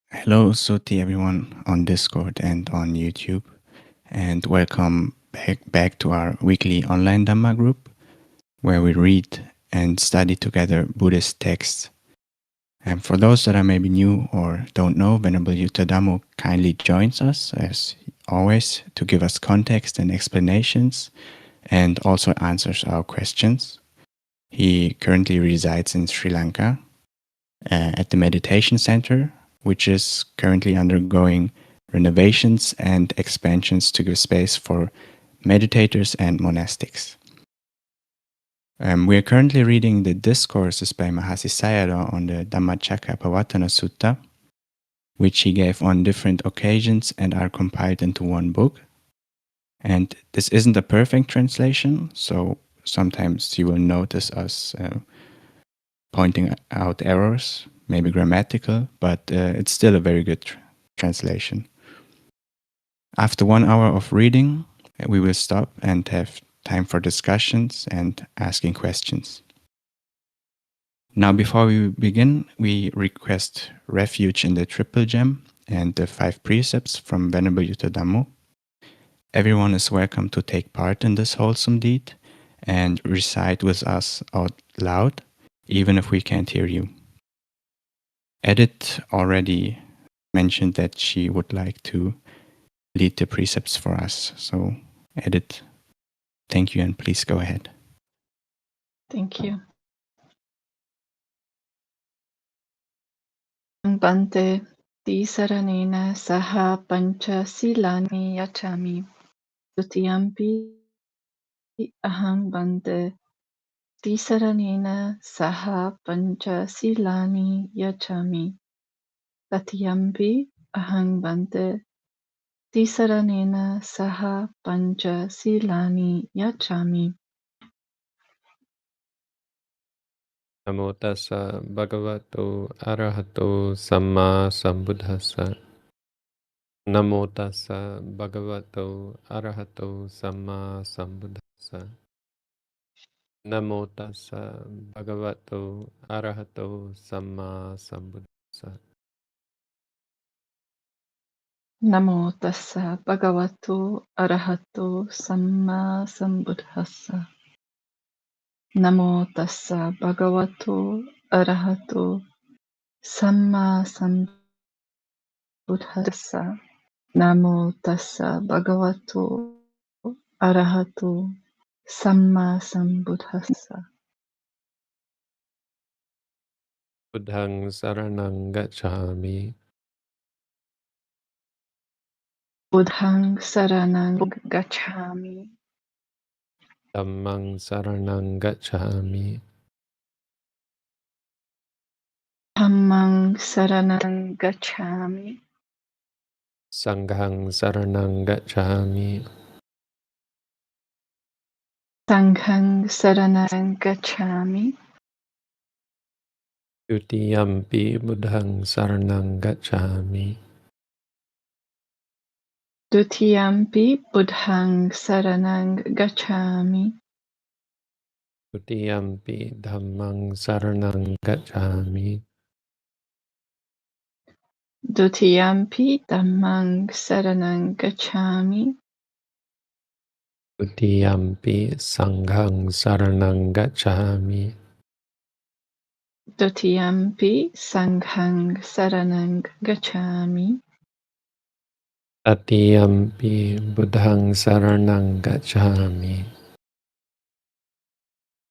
Hello, Suti, everyone on Discord and on YouTube, and welcome back to our weekly online Dhamma group, where we read and study together Buddhist texts. And for those that are maybe new or don't know, Venerable Yuttadhammo kindly joins us, as always, to give us context and explanations, and also answers our questions. He currently resides in Sri Lanka at the meditation center, which is currently undergoing renovations and expansions to give space for meditators and monastics. We are currently reading the Discourses by Mahasi Sayadaw on the Dhammacakkappavattana Sutta, which he gave on different occasions and are compiled into one book. And this isn't a perfect translation, so sometimes you will notice us pointing out errors, maybe grammatical, but it's still a very good translation. After 1 hour of reading, we will stop and have time for discussions and asking questions. Now, before we begin, we request Refuge in the Triple Gem and the 5 precepts from Venerable Yuttadhammo. Everyone is welcome to take part in this wholesome deed and recite with us out loud, even if we can't hear you. Edith already mentioned that she would like to lead the precepts for us. So, Edith, thank you, and please go ahead. Thank you. Bante Tisaranena Saha Pancha Silani Yachami Dutiyampi Aham Bante Tisaranena Saha Pancha Silani Yachami Tatiyampi Aham Bante Tisaranena Saha Pancha Silani Yachami. Namo tassa bhagavato arahato samma sambuddhassa. Namo tassa bhagavato arahato samma sambuddhassa. Namo tassa bhagavato arahato samma sambuddhassa. Namo tassa bhagavato arahato samma sambuddhassa. Namo tassa bhagavato arahato samma sambuddhassa. Namo tassa bhagavato arahato samma sambuddhassa. Buddhang saranang gacchami. Buddhang saranang gacchami. Dhammang saranang gacchami. Dhammang saranang gacchami. Sanghang saranang gacchami. Sanghang saranang gacchami. Dutiyampi buddhang saranang gacchami. Dutiyampi buddhang saranang gacchami. Dutiyampi dhammang saranang gacchami. Dutiyampi dhammang saranang gacchami. Dutiyampi sanghang saranang gacchami. Dutiyampi sanghang saranang gacchami. Tatiyampi buddhang saranang gacchami.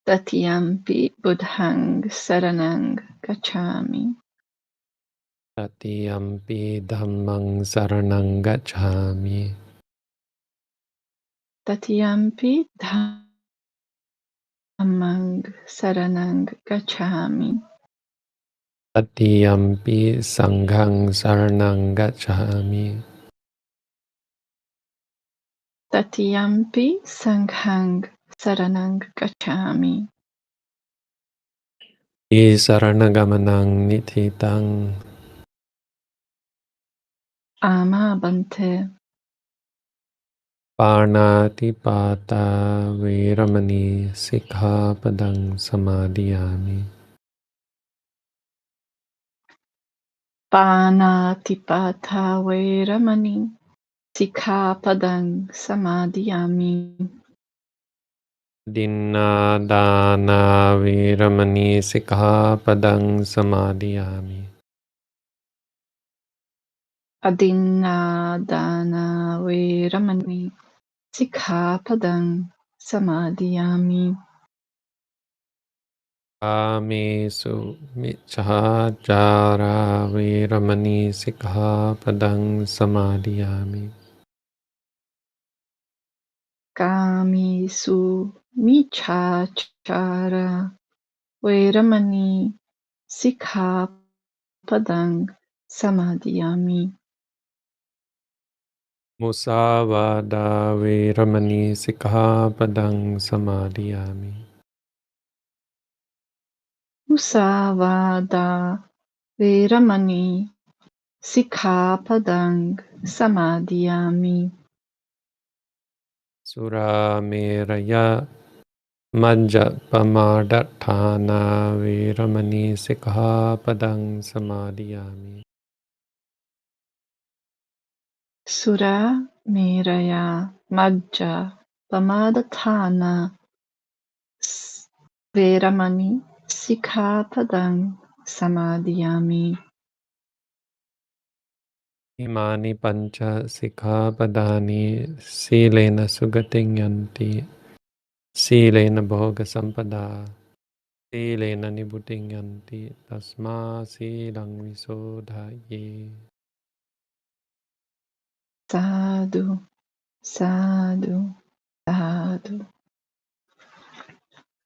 Tatiyampi buddhang saranang gacchami. Tatiyampi dhammang saranang gacchami. Tatiyampi dhammang saranang gacchami. Tatiyampi sanghang saranang gacchami. Tatiyampi sanghang saranang gacchami. Saranagamanang nithitang. Ama Bante. Parnatipata veramani sikkhapadang samadhiyami. Panatipata Veramani Sikkhapadang Samadhiyami. Dinna dana viramani sikkhapadang samadhiyami. Adinadana Veramani Sikkhapadang Samadhiyami. Kamesu miccācāra viramani sikkhapadang samadhiyami. Kamisu Michachara Veramani Sikkhapadang Samadhiyami. Musavada viramani sikkhapadang samadhiyami. Musavada Veramani Sikkhapadang Samadhiyami. Sura meraya majjapamadatthana viramani sikkhapadang samadhiyami. Sura Meraya Majja Pamadatthana Veramani Sikkhapadang Samadhiyami. Imani pancha sikkhapadani silena sugating yanti silena bhoga sampada silena nibbutiং yanti tasma silang visodhaye. Sadhu, sadhu, sadhu.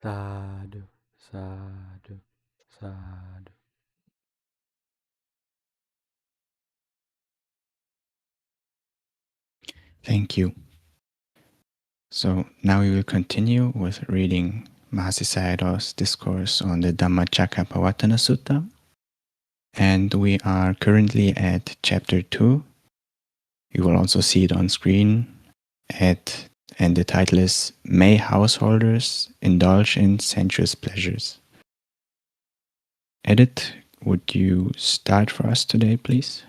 Sadhu, sadhu, sadhu. Thank you. So now we will continue with reading Mahasi Sayadaw's discourse on the Dhammacakkappavattana Sutta. And we are currently at chapter 2. You will also see it on screen and the title is May Householders Indulge in Sensuous Pleasures. Edith, would you start for us today, please?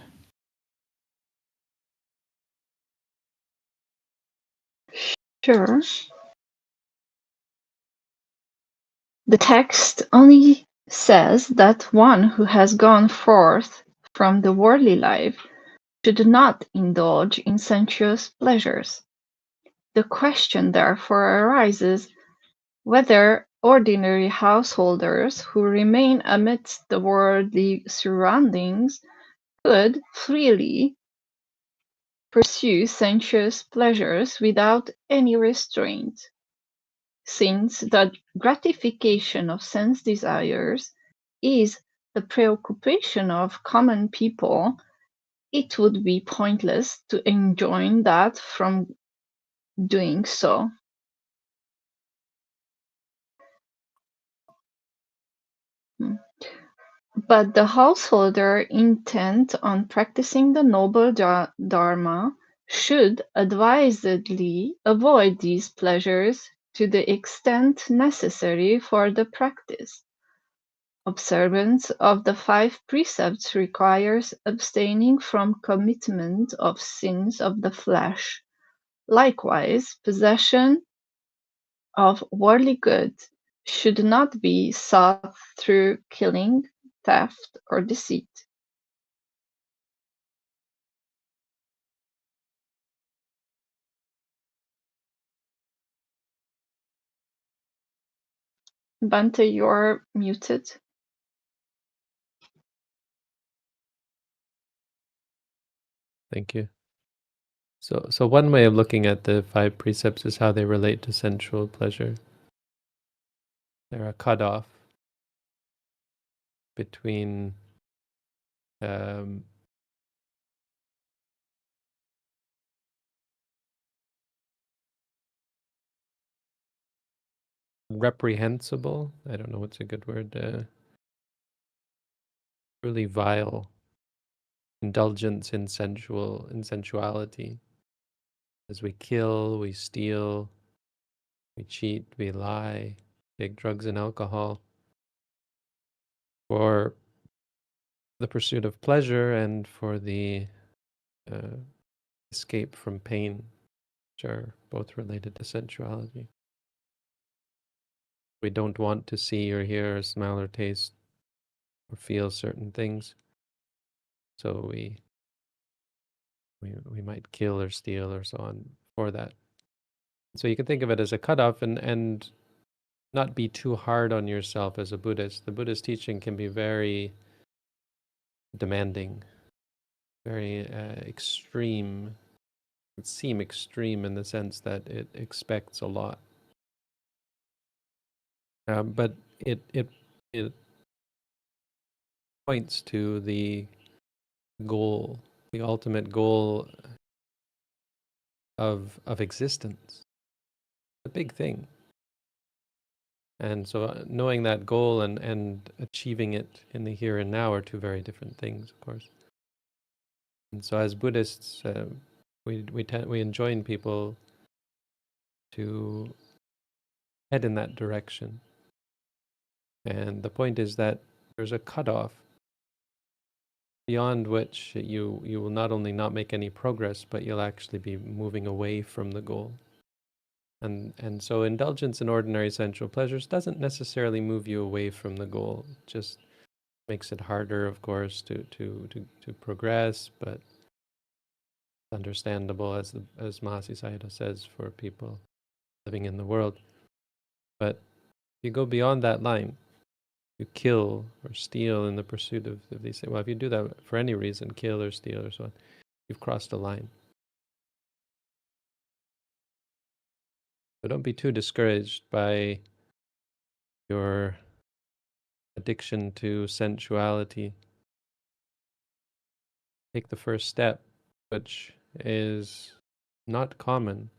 Sure. The text only says that one who has gone forth from the worldly life should not indulge in sensuous pleasures. The question therefore arises whether ordinary householders who remain amidst the worldly surroundings could freely pursue sensuous pleasures without any restraint. Since the gratification of sense desires is the preoccupation of common people, it would be pointless to enjoin that from doing so. But the householder intent on practicing the noble Dharma should advisedly avoid these pleasures to the extent necessary for the practice. Observance of the 5 precepts requires abstaining from commitment of sins of the flesh. Likewise, possession of worldly goods should not be sought through killing, theft, or deceit. Bante, you're muted. Thank you. So one way of looking at the 5 precepts is how they relate to sensual pleasure. They're a cutoff between reprehensible, I don't know what's a good word, really vile indulgence in sensuality. As we kill, we steal, we cheat, we lie, take drugs and alcohol, or the pursuit of pleasure and for the escape from pain, which are both related to sensuality. We don't want to see or hear or smell or taste or feel certain things, so we might kill or steal or so on for that. So you can think of it as a cutoff, and not be too hard on yourself as a Buddhist. The Buddhist teaching can be very demanding, very extreme. It seem extreme in the sense that it expects a lot, but it points to the goal, the ultimate goal of existence. A big thing. And so knowing that goal and achieving it in the here and now are two very different things, of course. And so as Buddhists, we enjoin people to head in that direction. And the point is that there's a cutoff beyond which you will not only not make any progress, but you'll actually be moving away from the goal. And so indulgence in ordinary sensual pleasures doesn't necessarily move you away from the goal. It just makes it harder, of course, to progress, but it's understandable, as Mahasi Sayadaw says, for people living in the world. But if you go beyond that line, you kill or steal in the pursuit of these things. Well, if you do that for any reason, kill or steal or so on, you've crossed a line. So don't be too discouraged by your addiction to sensuality. Take the first step, which is not common,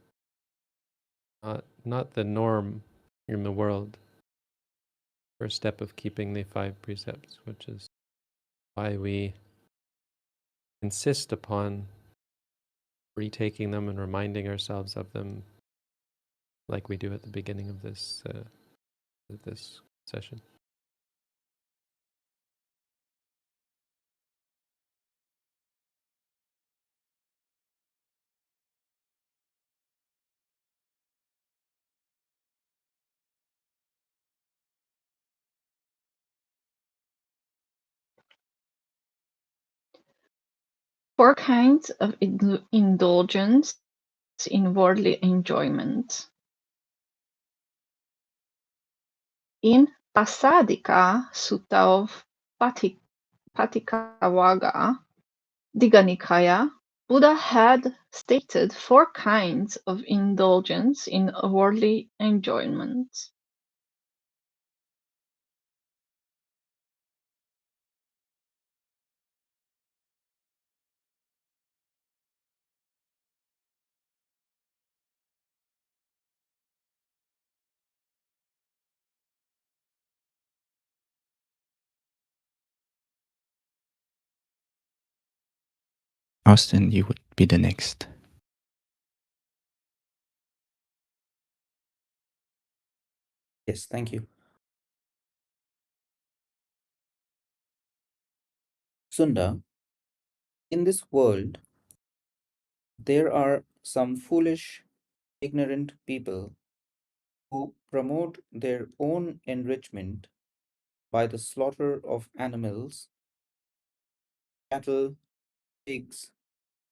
not the norm in the world. First step of keeping the 5 precepts, which is why we insist upon retaking them and reminding ourselves of them, like we do at the beginning of this session. Four kinds of indulgence in worldly enjoyment. In Pasadika Sutta of Paticavaga, Digha Nikaya, Buddha had stated 4 kinds of indulgence in worldly enjoyment. Austin, you would be the next. Yes, thank you. Sunda, in this world, there are some foolish, ignorant people who promote their own enrichment by the slaughter of animals, cattle, pigs,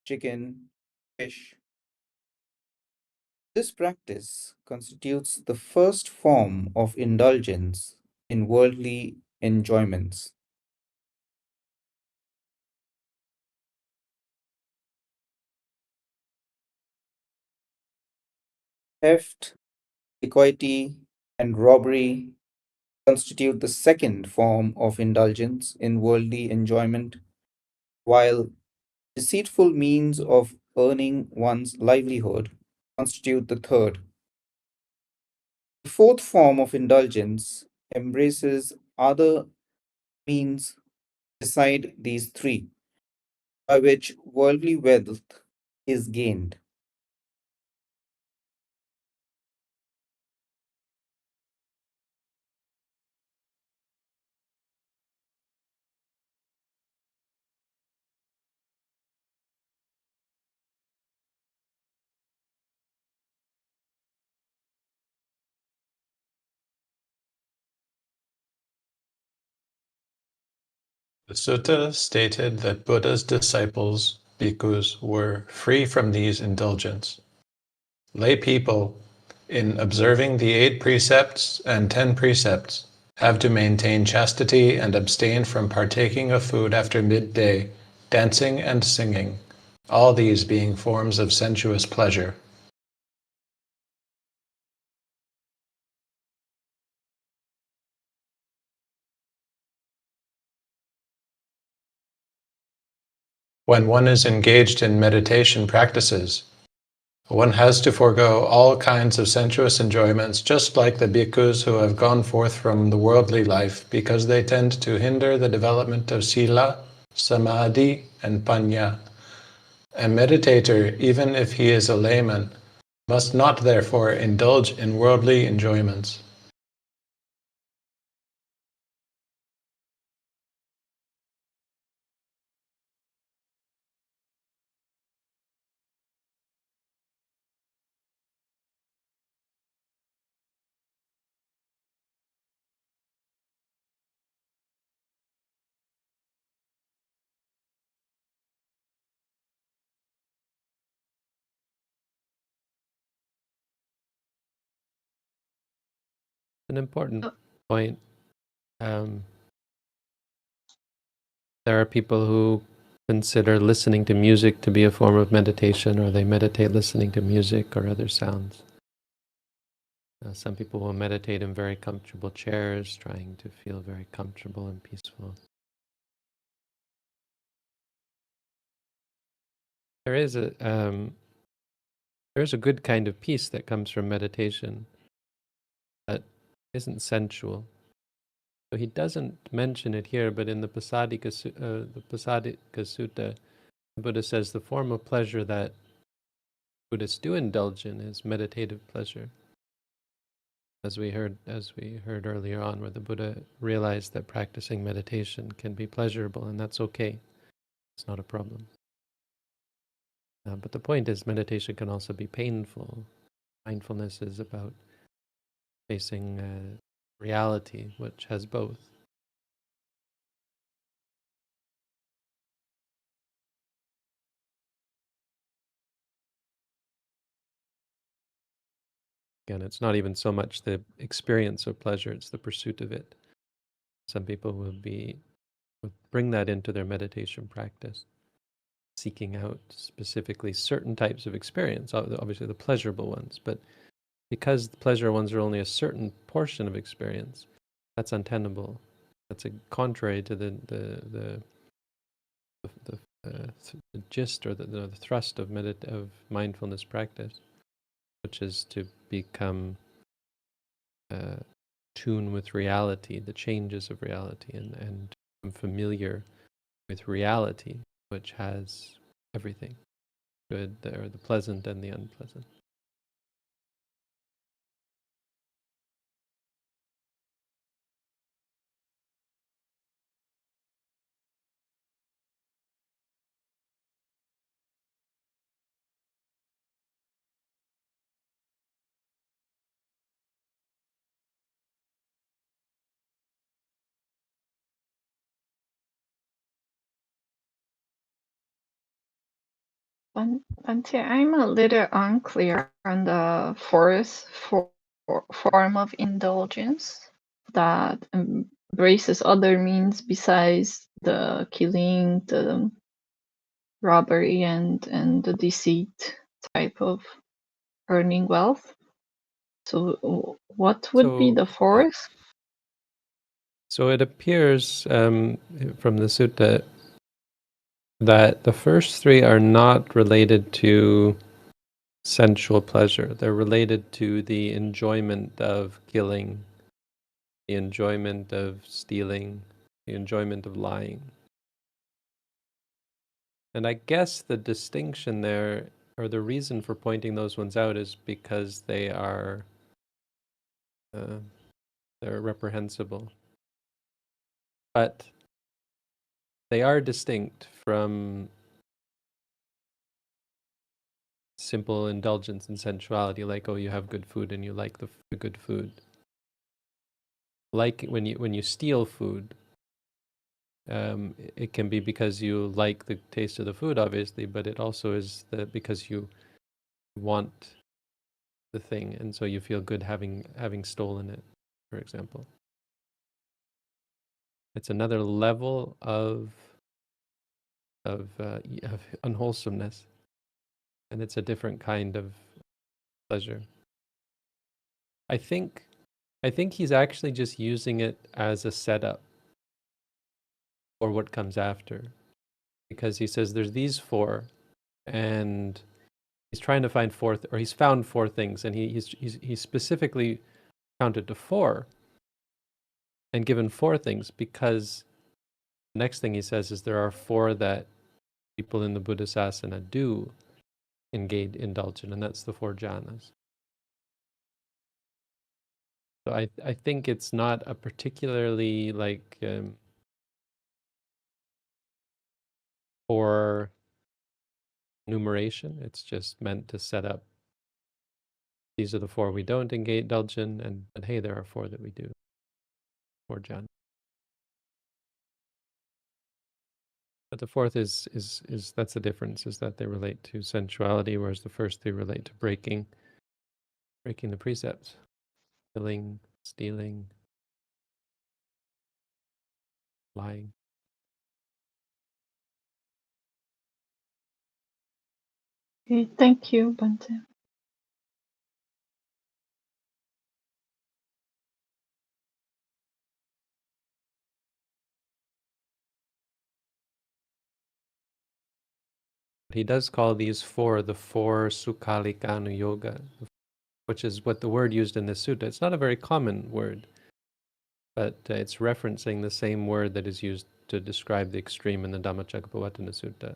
chicken, fish. This practice constitutes the first form of indulgence in worldly enjoyments. Theft, equity, and robbery constitute the second form of indulgence in worldly enjoyment, while deceitful means of earning one's livelihood constitute the third. The fourth form of indulgence embraces other means beside these 3, by which worldly wealth is gained. The sutta stated that Buddha's disciples, bhikkhus, were free from these indulgences. Lay people, in observing the 8 precepts and 10 precepts, have to maintain chastity and abstain from partaking of food after midday, dancing and singing, all these being forms of sensuous pleasure. When one is engaged in meditation practices, one has to forego all kinds of sensuous enjoyments, just like the bhikkhus who have gone forth from the worldly life, because they tend to hinder the development of sila, samadhi, and panya. A meditator, even if he is a layman, must not therefore indulge in worldly enjoyments. An important point. There are people who consider listening to music to be a form of meditation, or they meditate listening to music or other sounds. Some people will meditate in very comfortable chairs, trying to feel very comfortable and peaceful. There is a good kind of peace that comes from meditation that isn't sensual. So he doesn't mention it here, but in the Pasadika Sutta, the Buddha says the form of pleasure that Buddhists do indulge in is meditative pleasure. As we heard earlier on, where the Buddha realized that practicing meditation can be pleasurable, and that's okay. It's not a problem. But the point is, meditation can also be painful. Mindfulness is about facing reality, which has both. Again, it's not even so much the experience of pleasure, it's the pursuit of it. Some people would bring that into their meditation practice, seeking out specifically certain types of experience, obviously the pleasurable ones, but because the pleasure ones are only a certain portion of experience, that's untenable. That's contrary to the gist or the thrust of mindfulness practice, which is to become tuned with reality, the changes of reality, and become familiar with reality, which has everything, good or the pleasant and the unpleasant. Bhante, I'm a little unclear on the fourth form of indulgence that embraces other means besides the killing, the robbery, and the deceit type of earning wealth. So what would be the fourth? So it appears from the sutta that the first 3 are not related to sensual pleasure. They're related to the enjoyment of killing, the enjoyment of stealing, the enjoyment of lying. And I guess the distinction there, or the reason for pointing those ones out, is because they're reprehensible. But they are distinct from simple indulgence in sensuality, like, oh, you have good food and you like the good food. Like when you steal food, it can be because you like the taste of the food, obviously, but it also is because you want the thing, and so you feel good having stolen it, for example. It's another level of unwholesomeness, and it's a different kind of pleasure. I think he's actually just using it as a setup for what comes after, because he says there's these four, and he's trying to find he's found four things, and he specifically counted to four and given four things, because the next thing he says is there are four that people in the Buddha Sasana do indulge in, and that's the four jhanas. So I think it's not a particularly for enumeration. It's just meant to set up, these are the four we don't indulge in, and hey, there are four that we do. Four jhanas. But the fourth is that's the difference, is that they relate to sensuality, whereas the first three relate to breaking the precepts, killing, stealing, lying. Okay, thank you, Bante. He does call these four the four Sukhalikanu Yoga, which is what the word used in this sutta. It's not a very common word, but it's referencing the same word that is used to describe the extreme in the Dhammacakkappavattana Sutta.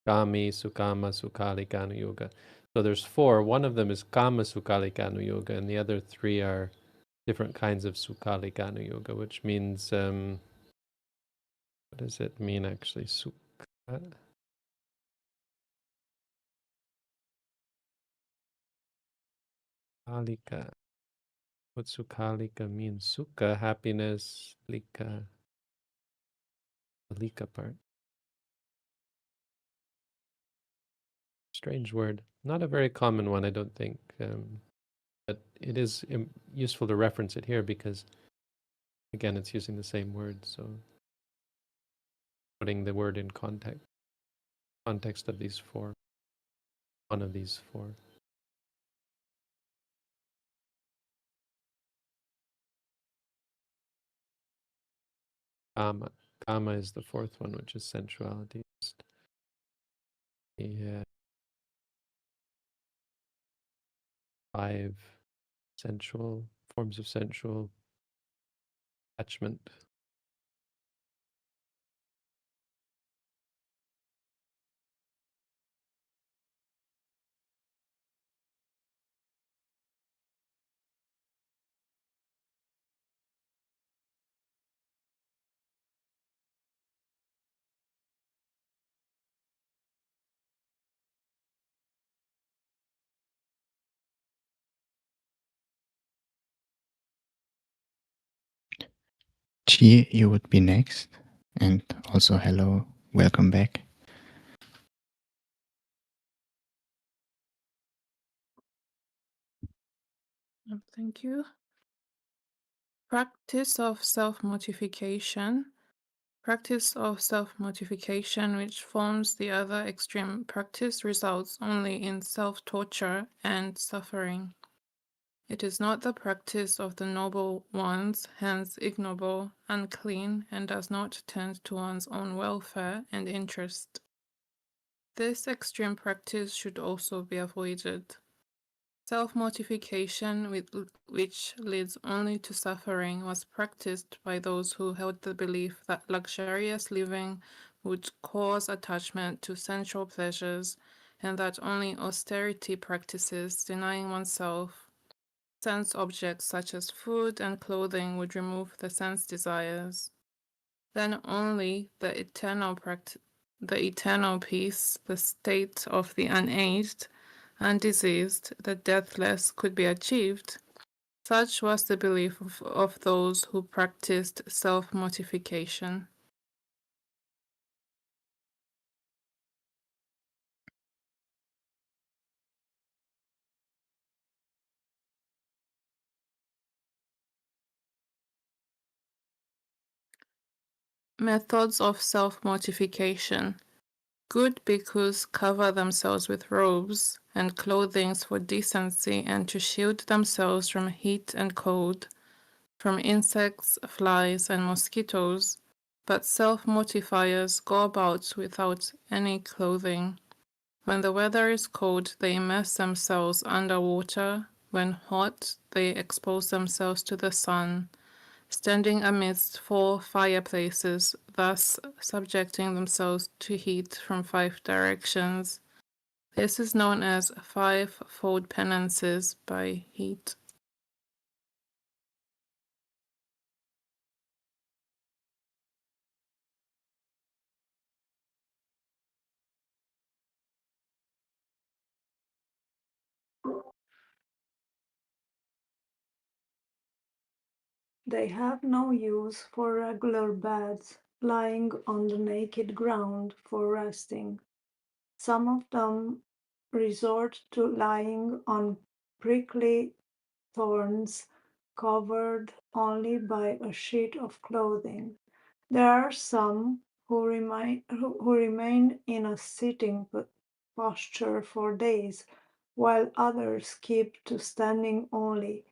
Kami, Sukama, Sukhalikanu Yoga. So there's four. One of them is Kama Sukhalikanu Yoga, and the other three are different kinds of Sukhalikanu Yoga, which means, what does it mean actually? Sukha. Sukhalika. What Sukhalika means? Sukha, happiness, Lika, the Lika part. Strange word. Not a very common one, I don't think. But it is useful to reference it here because, again, it's using the same word. So putting the word in context of these four. One of these four. Kama. Kama is the fourth one, which is sensuality. Yeah. 5 sensual forms of sensual attachment. Chi, you would be next. And also, hello, welcome back. Thank you. Practice of self-mortification. Practice of self-mortification, which forms the other extreme practice, results only in self-torture and suffering. It is not the practice of the noble ones, hence ignoble, unclean, and does not tend to one's own welfare and interest. This extreme practice should also be avoided. Self-mortification, which leads only to suffering, was practiced by those who held the belief that luxurious living would cause attachment to sensual pleasures, and that only austerity practices, denying oneself sense objects such as food and clothing, would remove the sense desires. Then only the eternal peace, the state of the unaged, undiseased, the deathless, could be achieved. Such was the belief of those who practiced self-mortification. Methods of self-mortification. Good bhikkhus cover themselves with robes and clothing for decency and to shield themselves from heat and cold, from insects, flies, and mosquitoes, but self-mortifiers go about without any clothing. When the weather is cold, they immerse themselves under water. When hot, they expose themselves to the sun, standing amidst 4 fireplaces, thus subjecting themselves to heat from 5 directions. This is known as 5-fold penances by heat. They have no use for regular beds, lying on the naked ground for resting. Some of them resort to lying on prickly thorns covered only by a sheet of clothing. There are some who remain in a sitting posture for days, while others keep to standing only,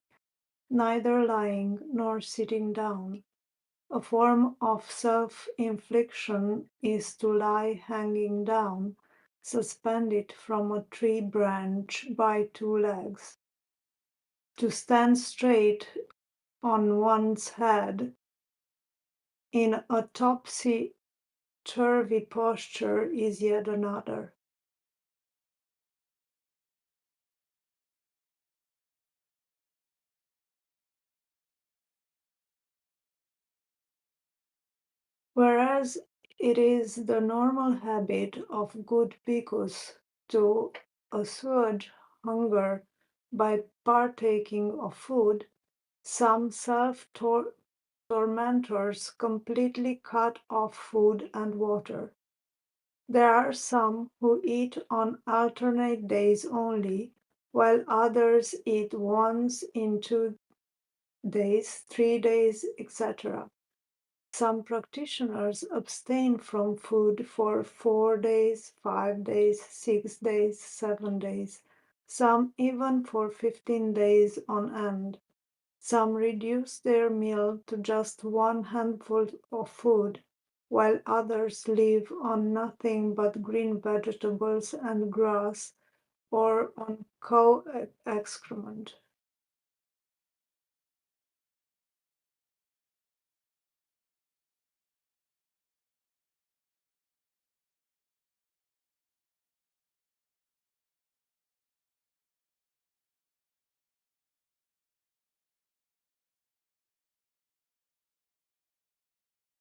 neither lying nor sitting down. A form of self-infliction is to lie hanging down, suspended from a tree branch by 2 legs. To stand straight on one's head in a topsy-turvy posture is yet another. Whereas it is the normal habit of good bhikkhus to assuage hunger by partaking of food, some self-tormentors completely cut off food and water. There are some who eat on alternate days only, while others eat once in 2 days, 3 days, etc. Some practitioners abstain from food for 4 days, 5 days, 6 days, 7 days, some even for 15 days on end. Some reduce their meal to just 1 handful of food, while others live on nothing but green vegetables and grass or on cow excrement.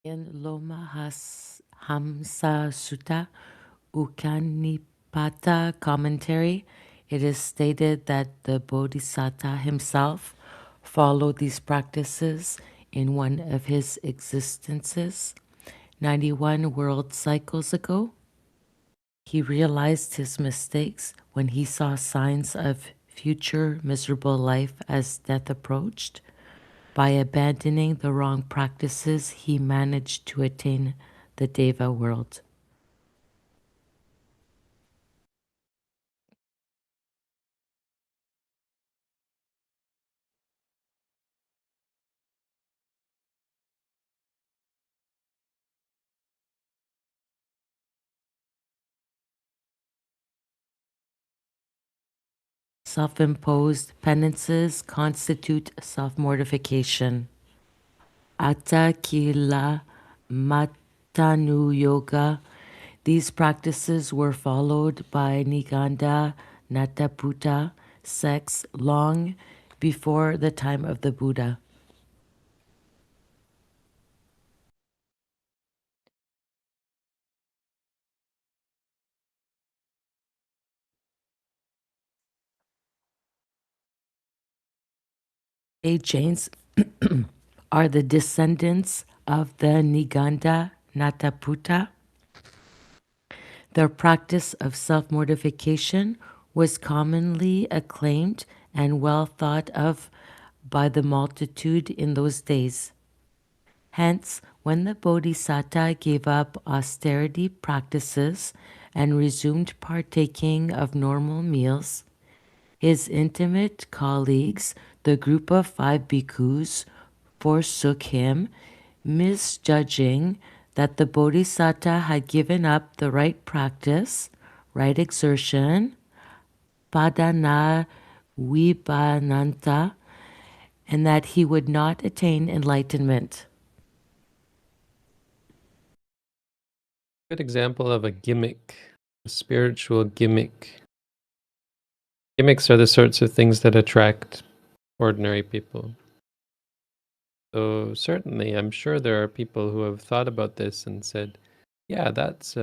In Loma Hamsa Sutta, Upanipata commentary, it is stated that the Bodhisattva himself followed these practices in one of his existences, 91 world cycles ago. He realized his mistakes when he saw signs of future miserable life as death approached. By abandoning the wrong practices, he managed to attain the Deva world. Self-imposed penances constitute self-mortification. Atta Kila Matanu Yoga. These practices were followed by Niganda Nataputta sects long before the time of the Buddha. Jains are the descendants of the Niganda Nataputta. Their practice of self-mortification was commonly acclaimed and well thought of by the multitude in those days. Hence, when the Bodhisatta gave up austerity practices and resumed partaking of normal meals, his intimate colleagues, the group of 5 bhikkhus, forsook him, misjudging that the Bodhisatta had given up the right practice, right exertion, padana vibhananta, and that he would not attain enlightenment. Good example of a gimmick, a spiritual gimmick. Gimmicks are the sorts of things that attract ordinary people. So certainly, I'm sure there are people who have thought about this and said, yeah, that's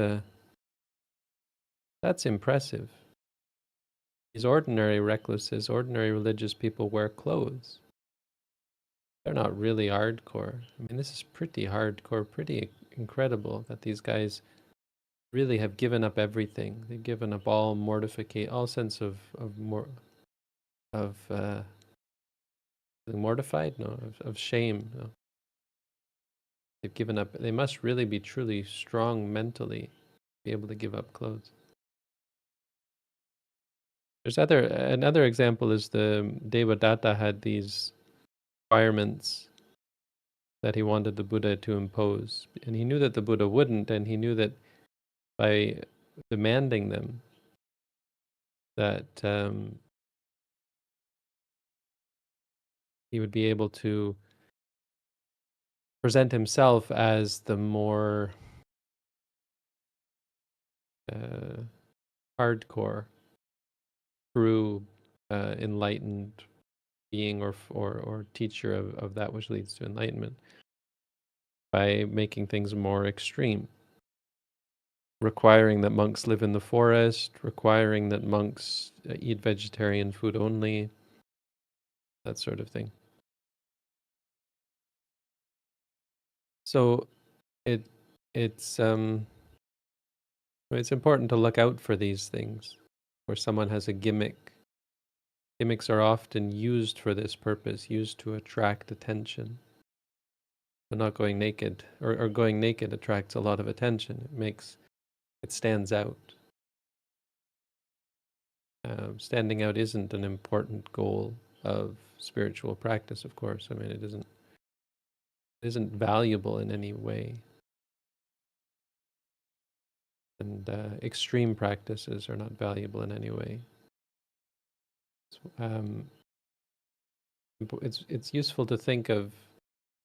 impressive. These ordinary recluses, ordinary religious people wear clothes. They're not really hardcore. I mean, this is pretty hardcore, pretty incredible that these guys really have given up everything. They've given up all mortification, all sense of mortified? No, of shame. No. They've given up. They must really be truly strong mentally to be able to give up clothes. There's another example is the Devadatta had these requirements that he wanted the Buddha to impose, and he knew that the Buddha wouldn't, and he knew that by demanding them, that he would be able to present himself as the more hardcore, true, enlightened being or teacher of that which leads to enlightenment, by making things more extreme, requiring that monks live in the forest, requiring that monks eat vegetarian food only, that sort of thing. So it's important to look out for these things where someone has a gimmick. Gimmicks are often used for this purpose, used to attract attention. But not going naked, or going naked attracts a lot of attention. It stands out. Standing out isn't an important goal of spiritual practice, of course. I mean, it isn't valuable in any way. And extreme practices are not valuable in any way. It's useful to think of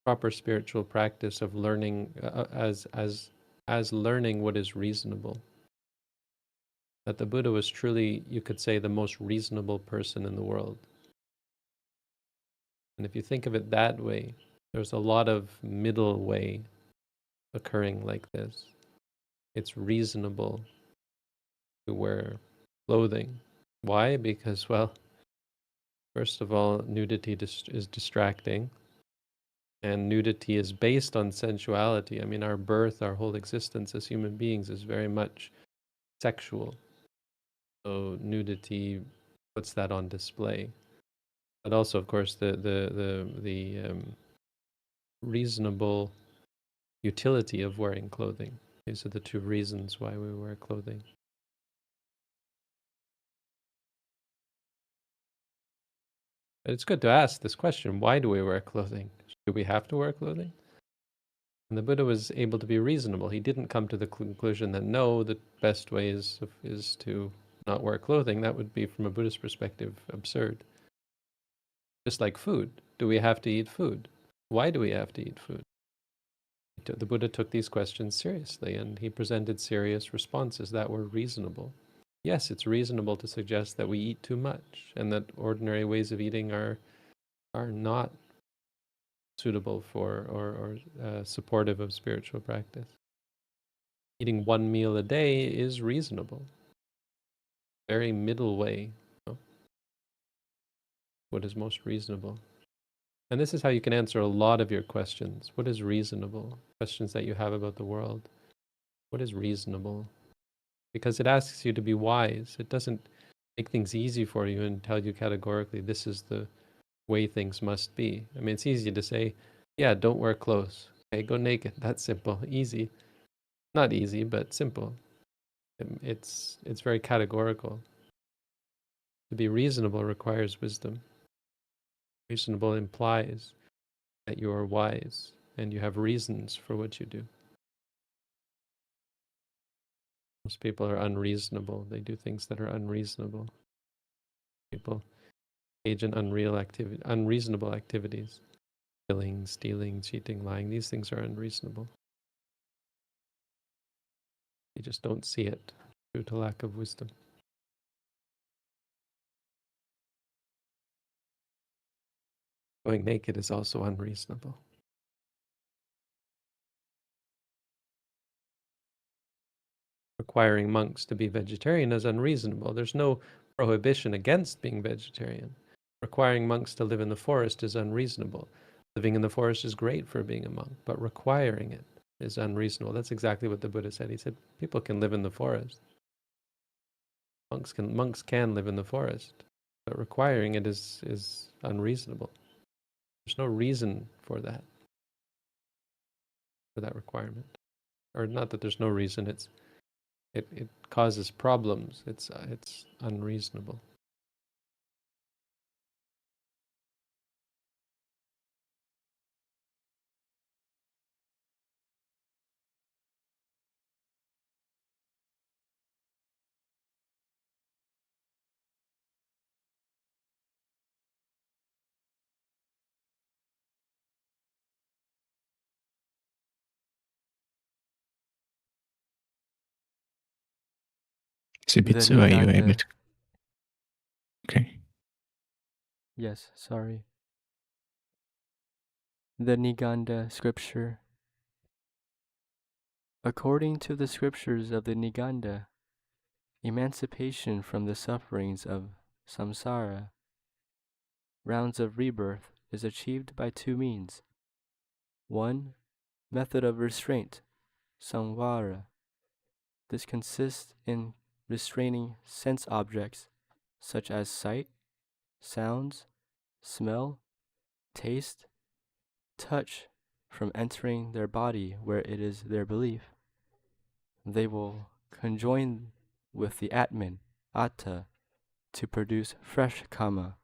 proper spiritual practice of learning as learning what is reasonable. That the Buddha was truly, you could say, the most reasonable person in the world. And if you think of it that way, there's a lot of middle way occurring like this. It's reasonable to wear clothing. Why? Because, well, first of all, nudity is distracting. And nudity is based on sensuality. I mean, our birth, our whole existence as human beings is very much sexual. So nudity puts that on display. But also, of course, the reasonable utility of wearing clothing. These are the two reasons why we wear clothing. But it's good to ask this question, why do we wear clothing? Do we have to wear clothing? And the Buddha was able to be reasonable. He didn't come to the conclusion that no, the best way is to not wear clothing. That would be, from a Buddhist perspective, absurd. Just like food. Do we have to eat food? Why do we have to eat food? The Buddha took these questions seriously, and he presented serious responses that were reasonable. Yes, it's reasonable to suggest that we eat too much, and that ordinary ways of eating are not suitable for or supportive of spiritual practice. Eating one meal a day is reasonable. Very middle way. What is most reasonable? And this is how you can answer a lot of your questions. What is reasonable? Questions that you have about the world. What is reasonable? Because it asks you to be wise. It doesn't make things easy for you and tell you categorically, this is the way things must be. I mean, it's easy to say, yeah, don't wear clothes. Okay, go naked. That's simple, easy. Not easy, but simple. It's very categorical. To be reasonable requires wisdom. Reasonable implies that you are wise and you have reasons for what you do. Most people are unreasonable. They do things that are unreasonable. People engage in unreasonable activities. Killing, stealing, cheating, lying. These things are unreasonable. You just don't see it due to lack of wisdom. Going naked is also unreasonable. Requiring monks to be vegetarian is unreasonable. There's no prohibition against being vegetarian. Requiring monks to live in the forest is unreasonable. Living in the forest is great for being a monk, but requiring it is unreasonable. That's exactly what the Buddha said. He said, people can live in the forest. Monks can live in the forest, but requiring it is unreasonable. There's no reason for that requirement. Or not that there's no reason, it causes problems. It's unreasonable. Subitsu, are you able to? Okay. Yes, sorry. The Niganda scripture. According to the scriptures of the Niganda, emancipation from the sufferings of samsara, rounds of rebirth, is achieved by two means. One, method of restraint, samvara. This consists in restraining sense objects such as sight, sounds, smell, taste, touch from entering their body where it is their belief. They will conjoin with the Atman, Atta, to produce fresh kama.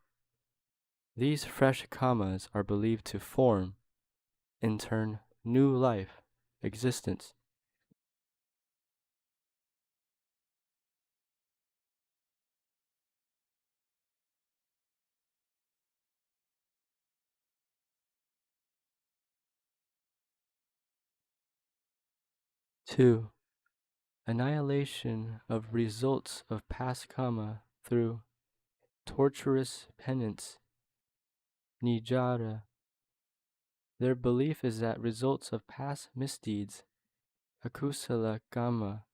These fresh kamas are believed to form, in turn, new life, existence. Two, annihilation of results of past karma through torturous penance, nijara. Their belief is that results of past misdeeds, akusala karma,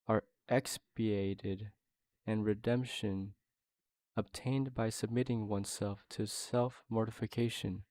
are expiated and redemption obtained by submitting oneself to self-mortification.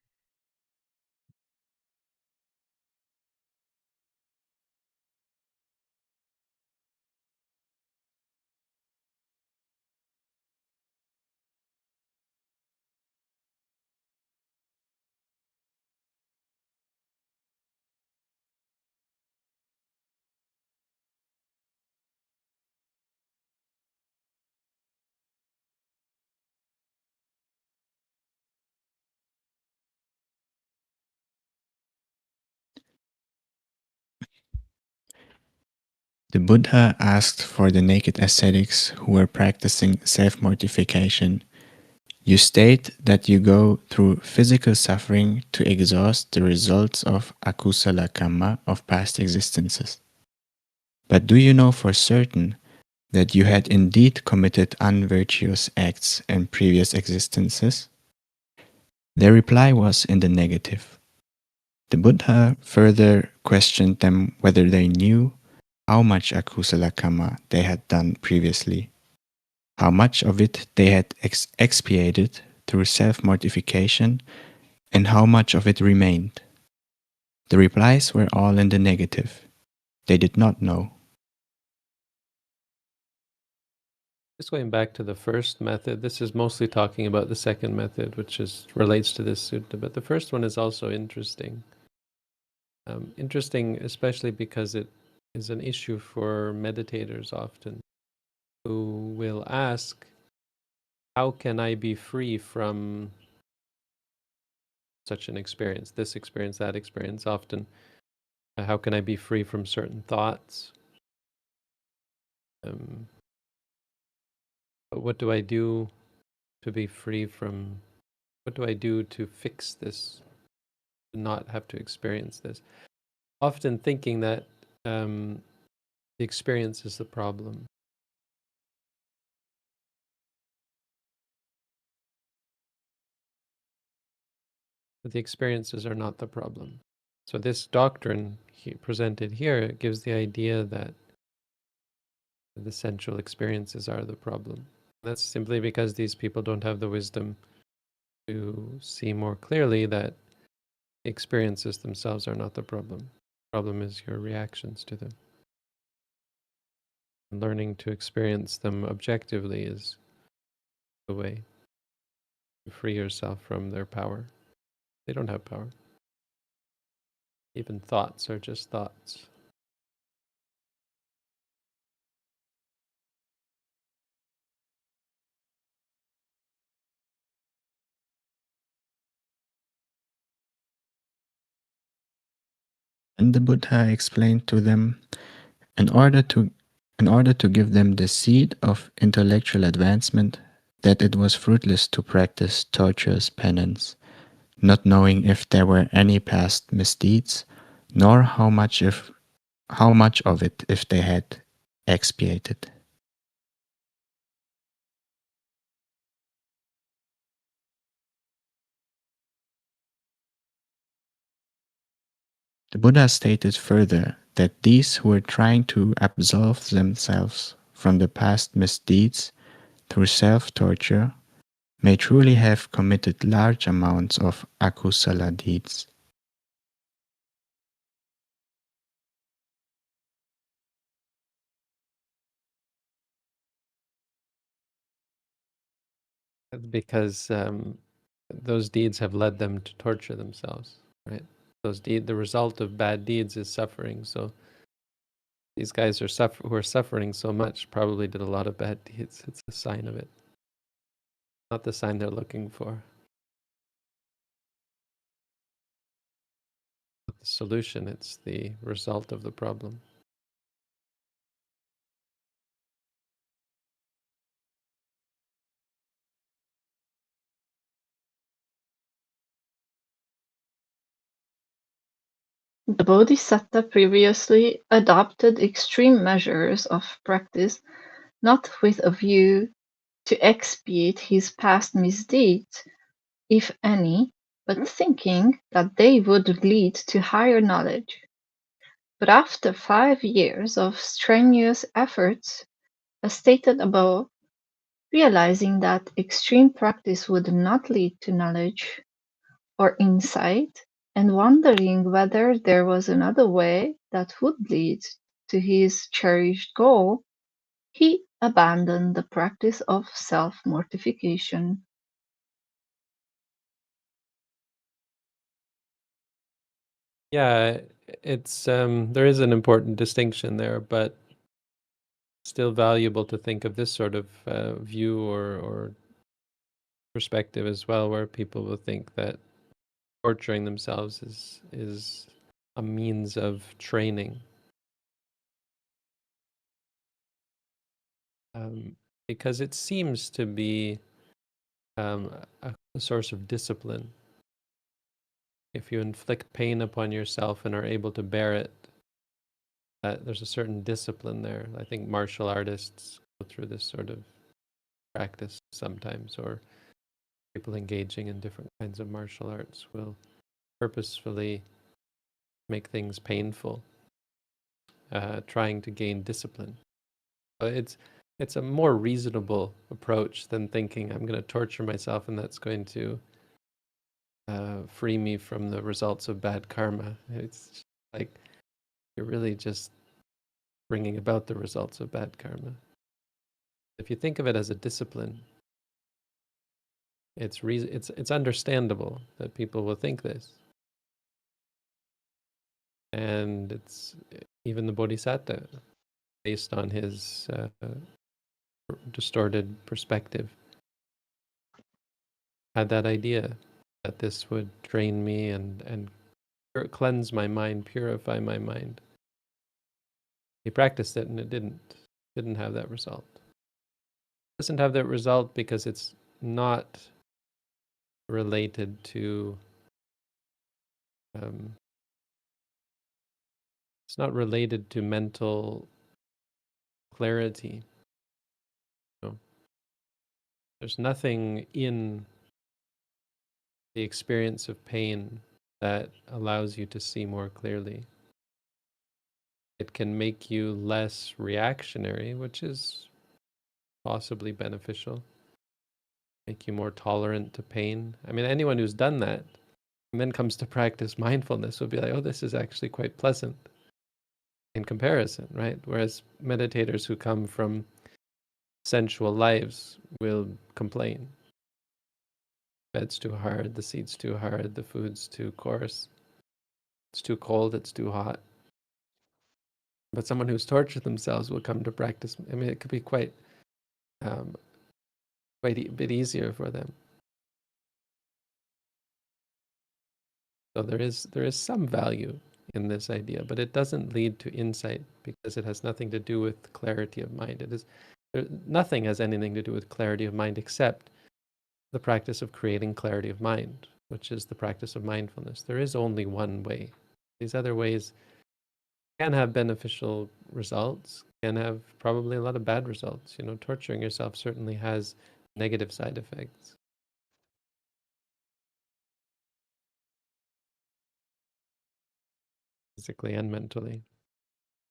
The Buddha asked for the naked ascetics who were practicing self-mortification. You state that you go through physical suffering to exhaust the results of akusala karma of past existences. But do you know for certain that you had indeed committed unvirtuous acts in previous existences? Their reply was in the negative. The Buddha further questioned them whether they knew how much akusala karma they had done previously, how much of it they had expiated through self-mortification, And how much of it remained? The replies were all in the negative. They did not know. Just going back to the first method, this is mostly talking about the second method, which relates to this sutta, but the first one is also interesting. Interesting especially because it is an issue for meditators often, who will ask, how can I be free from such an experience, this experience, that experience? Often, how can I be free from certain thoughts? But what do I do to be free from, what do I do to fix this, to not have to experience this? Often thinking that the experience is the problem. But the experiences are not the problem. So this doctrine presented here gives the idea that the sensual experiences are the problem. That's simply because these people don't have the wisdom to see more clearly that experiences themselves are not the problem. The problem is your reactions to them. And learning to experience them objectively is the way to free yourself from their power. They don't have power. Even thoughts are just thoughts. And the Buddha explained to them, in order to give them the seed of intellectual advancement, that it was fruitless to practice torturous penance, not knowing if there were any past misdeeds, nor how much of it if they had expiated. The Buddha stated further that these who were trying to absolve themselves from the past misdeeds through self-torture may truly have committed large amounts of akusala deeds. Because those deeds have led them to torture themselves, right? The result of bad deeds is suffering. So these guys who are suffering so much probably did a lot of bad deeds. It's a sign of it, not the sign they're looking for. Not the solution, it's the result of the problem. The Bodhisatta previously adopted extreme measures of practice, not with a view to expiate his past misdeeds, if any, but thinking that they would lead to higher knowledge. But after 5 years of strenuous efforts, as stated above, realizing that extreme practice would not lead to knowledge or insight, and wondering whether there was another way that would lead to his cherished goal, he abandoned the practice of self-mortification. Yeah, it's there is an important distinction there, but still valuable to think of this sort of view or perspective as well, where people will think that torturing themselves is a means of training, because it seems to be a source of discipline. If you inflict pain upon yourself and are able to bear it, there's a certain discipline there. I think martial artists go through this sort of practice sometimes, or people engaging in different kinds of martial arts will purposefully make things painful, trying to gain discipline. But it's a more reasonable approach than thinking I'm going to torture myself and that's going to free me from the results of bad karma. It's like you're really just bringing about the results of bad karma. If you think of it as a discipline, it's understandable that people will think this. And it's even the Bodhisattva, based on his distorted perspective, had that idea that this would train me and cleanse my mind, purify my mind. He practiced it and it didn't have that result. It doesn't have that result because it's not related to mental clarity. No. There's nothing in the experience of pain that allows you to see more clearly. It can make you less reactionary, which is possibly beneficial. Make you more tolerant to pain. I mean, anyone who's done that and then comes to practice mindfulness will be like, oh, this is actually quite pleasant in comparison, right? Whereas meditators who come from sensual lives will complain. Bed's too hard, the seat's too hard, the food's too coarse, it's too cold, it's too hot. But someone who's tortured themselves will come to practice. I mean, it could be quite a bit easier for them. So there is some value in this idea, but it doesn't lead to insight because it has nothing to do with clarity of mind. Nothing has anything to do with clarity of mind except the practice of creating clarity of mind, which is the practice of mindfulness. There is only one way. These other ways can have beneficial results, can have probably a lot of bad results. You know, torturing yourself certainly has negative side effects. Physically and mentally.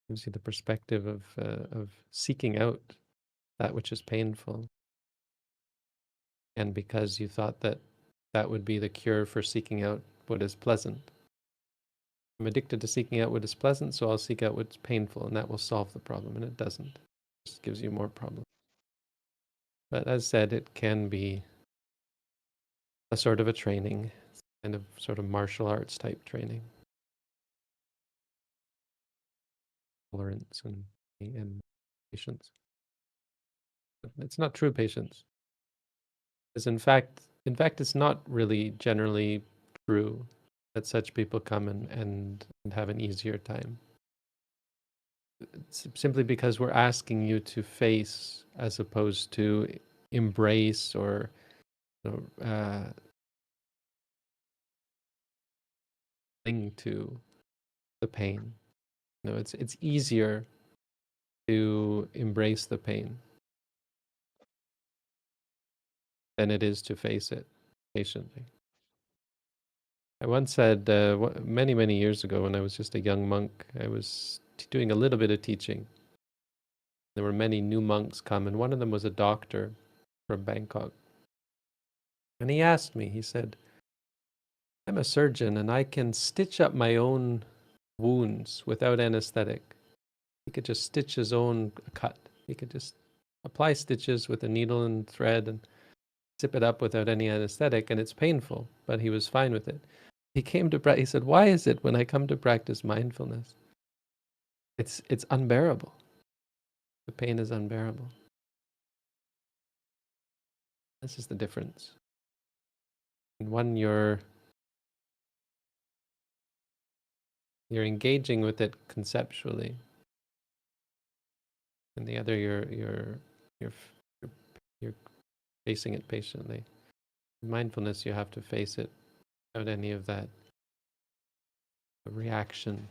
Gives you the perspective of seeking out that which is painful. And because you thought that that would be the cure for seeking out what is pleasant. I'm addicted to seeking out what is pleasant, so I'll seek out what's painful, and that will solve the problem, and it doesn't. It just gives you more problems. But as said, it can be a sort of a training, kind of sort of martial arts type training. Tolerance and patience. But it's not true patience. Because in fact, it's not really generally true that such people come and have an easier time. It's simply because we're asking you to face as opposed to embrace or cling to the pain. You know, it's easier to embrace the pain than it is to face it patiently. I once said many, many years ago when I was just a young monk, I was doing a little bit of teaching. There were many new monks come, and one of them was a doctor from Bangkok. And he asked me, he said, I'm a surgeon and I can stitch up my own wounds without anesthetic. He could just stitch his own cut. He could just apply stitches with a needle and thread and zip it up without any anesthetic, and it's painful, but he was fine with it. He came to practice. He said, why is it when I come to practice mindfulness, it's unbearable. The pain is unbearable. This is the difference. And one you're engaging with it conceptually, and the other you're facing it patiently. In mindfulness, you have to face it without any of that reaction.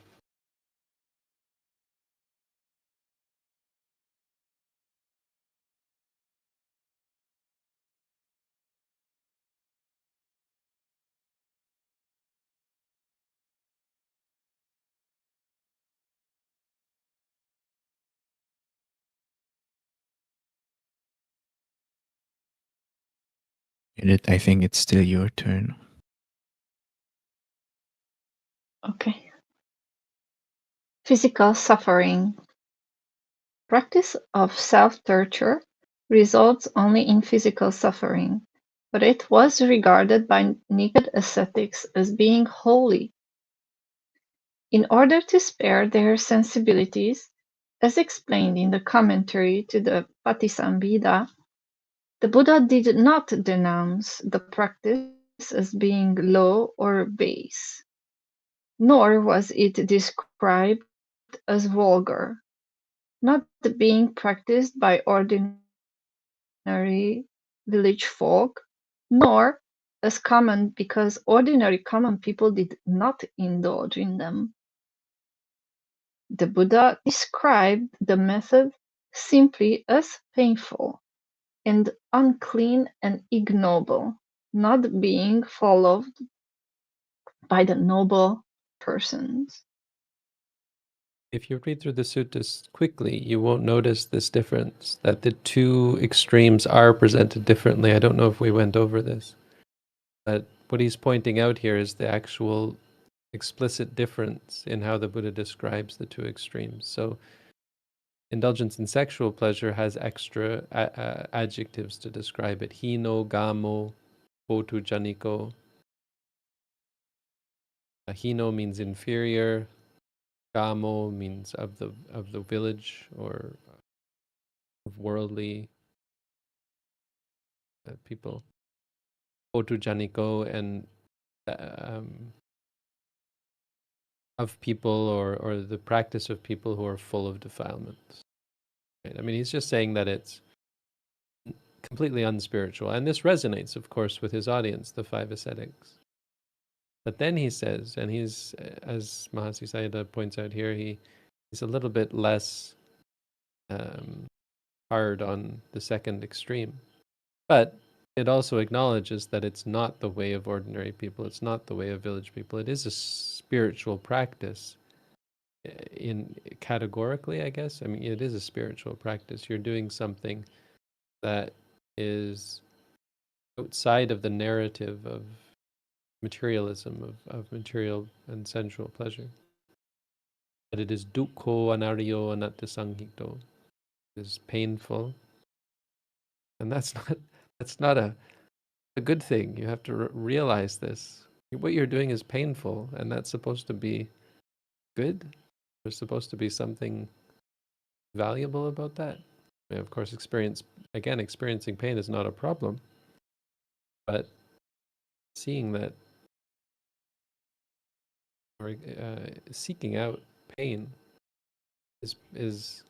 Edith, I think it's still your turn. Okay. Physical suffering. Practice of self-torture results only in physical suffering, but it was regarded by Nigad ascetics as being holy. In order to spare their sensibilities, as explained in the commentary to the Patisambhida, the Buddha did not denounce the practice as being low or base, nor was it described as vulgar, not being practiced by ordinary village folk, nor as common because ordinary common people did not indulge in them. The Buddha described the method simply as painful and unclean and ignoble, not being followed by the noble persons. If you read through the suttas quickly, you won't notice this difference, that the two extremes are presented differently. I don't know if we went over this, but what he's pointing out here is the actual explicit difference in how the Buddha describes the two extremes. So indulgence in sexual pleasure has extra adjectives to describe it. Hino, gamo, potu janiko. Hino means inferior. Gamo means of the village or of worldly people. Potu janiko and of people or the practice of people who are full of defilements. Right? I mean, he's just saying that it's completely unspiritual. And this resonates, of course, with his audience, the five ascetics. But then he says, and he's, as Mahasi Sayadaw points out here, he's a little bit less hard on the second extreme. But it also acknowledges that it's not the way of ordinary people. It's not the way of village people. It is a spiritual practice. In categorically, I guess. I mean, it is a spiritual practice. You're doing something that is outside of the narrative of materialism, of material and sensual pleasure. But it is dukkho anaryo anatta sanghito. It is painful. And that's not a good thing. You have to realize this. What you're doing is painful, and that's supposed to be good. There's supposed to be something valuable about that. I mean, of course, experiencing pain is not a problem, but seeing that or seeking out pain is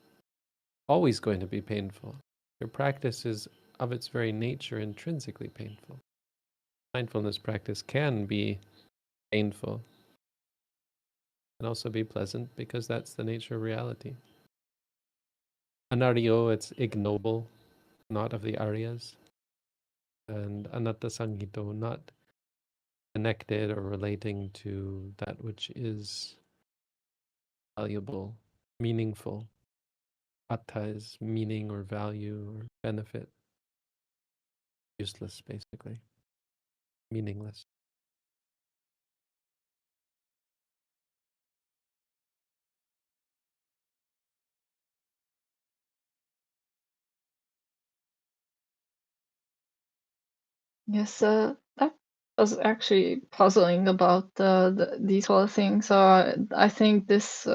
always going to be painful. Your practice is of its very nature intrinsically painful. Mindfulness practice can be painful and also be pleasant because that's the nature of reality. Anaryo, it's ignoble, not of the Aryas. And anatta sanghito, not connected or relating to that which is valuable, meaningful. Atta is meaning or value or benefit. Useless, basically. Meaningless. Yes, that was actually puzzling about these whole things. So I think this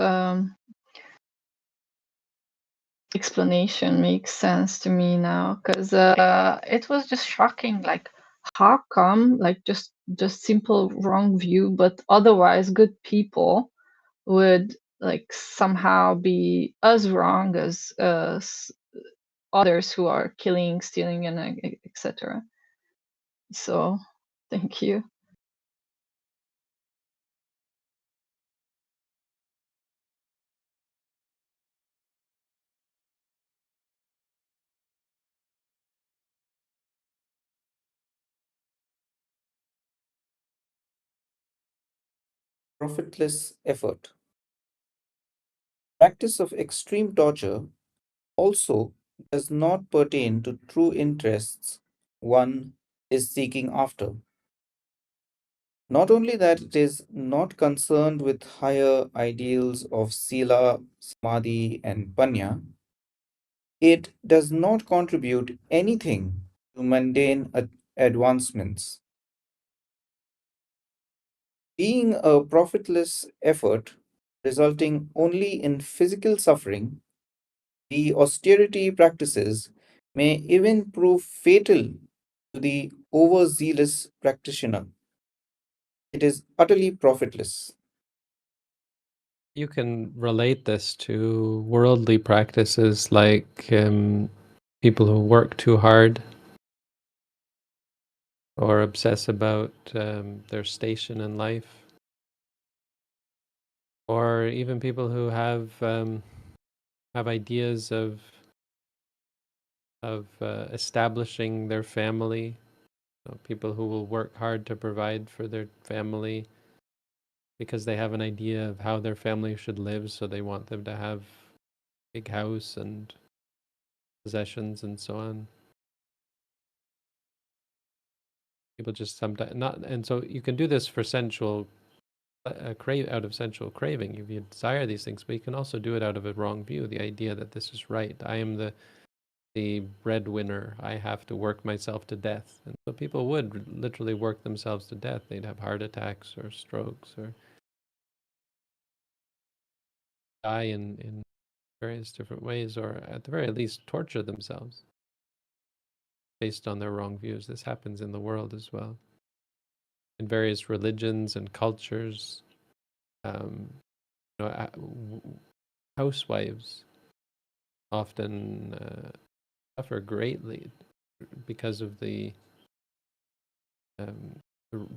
explanation makes sense to me now because it was just shocking. Like, how come, like, just simple wrong view, but otherwise good people would like somehow be as wrong as others who are killing, stealing, and etc. So, thank you. Profitless effort. Practice of extreme torture also does not pertain to true interests one is seeking after. Not only that, it is not concerned with higher ideals of sila, samadhi, and panya, it does not contribute anything to mundane advancements. Being a profitless effort resulting only in physical suffering, the austerity practices may even prove fatal to the overzealous practitioner. It is utterly profitless. You can relate this to worldly practices like people who work too hard or obsess about their station in life, or even people who have ideas of establishing their family. People who will work hard to provide for their family because they have an idea of how their family should live, so they want them to have a big house and possessions and so on. People just sometimes not, and so you can do this for sensual out of sensual craving if you desire these things, but you can also do it out of a wrong view, the idea that this is right. I am the breadwinner. I have to work myself to death. And so people would literally work themselves to death. They'd have heart attacks or strokes or die in various different ways, or at the very least torture themselves based on their wrong views. This happens in the world as well. In various religions and cultures, housewives often suffer greatly because of the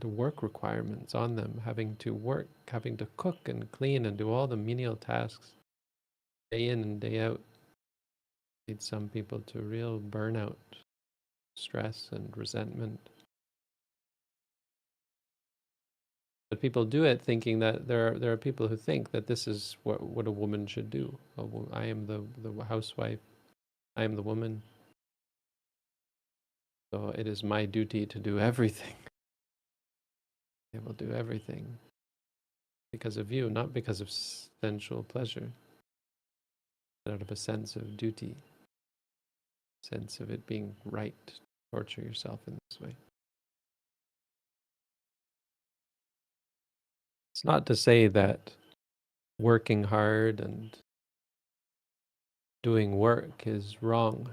work requirements on them, having to work, having to cook and clean and do all the menial tasks day in and day out. Leads some people to real burnout, stress, and resentment. But people do it thinking that there are people who think that this is what a woman should do. I am the housewife. I am the woman. So it is my duty to do everything. I will do everything because of you, not because of sensual pleasure, but out of a sense of duty, sense of it being right to torture yourself in this way. It's not to say that working hard and doing work is wrong,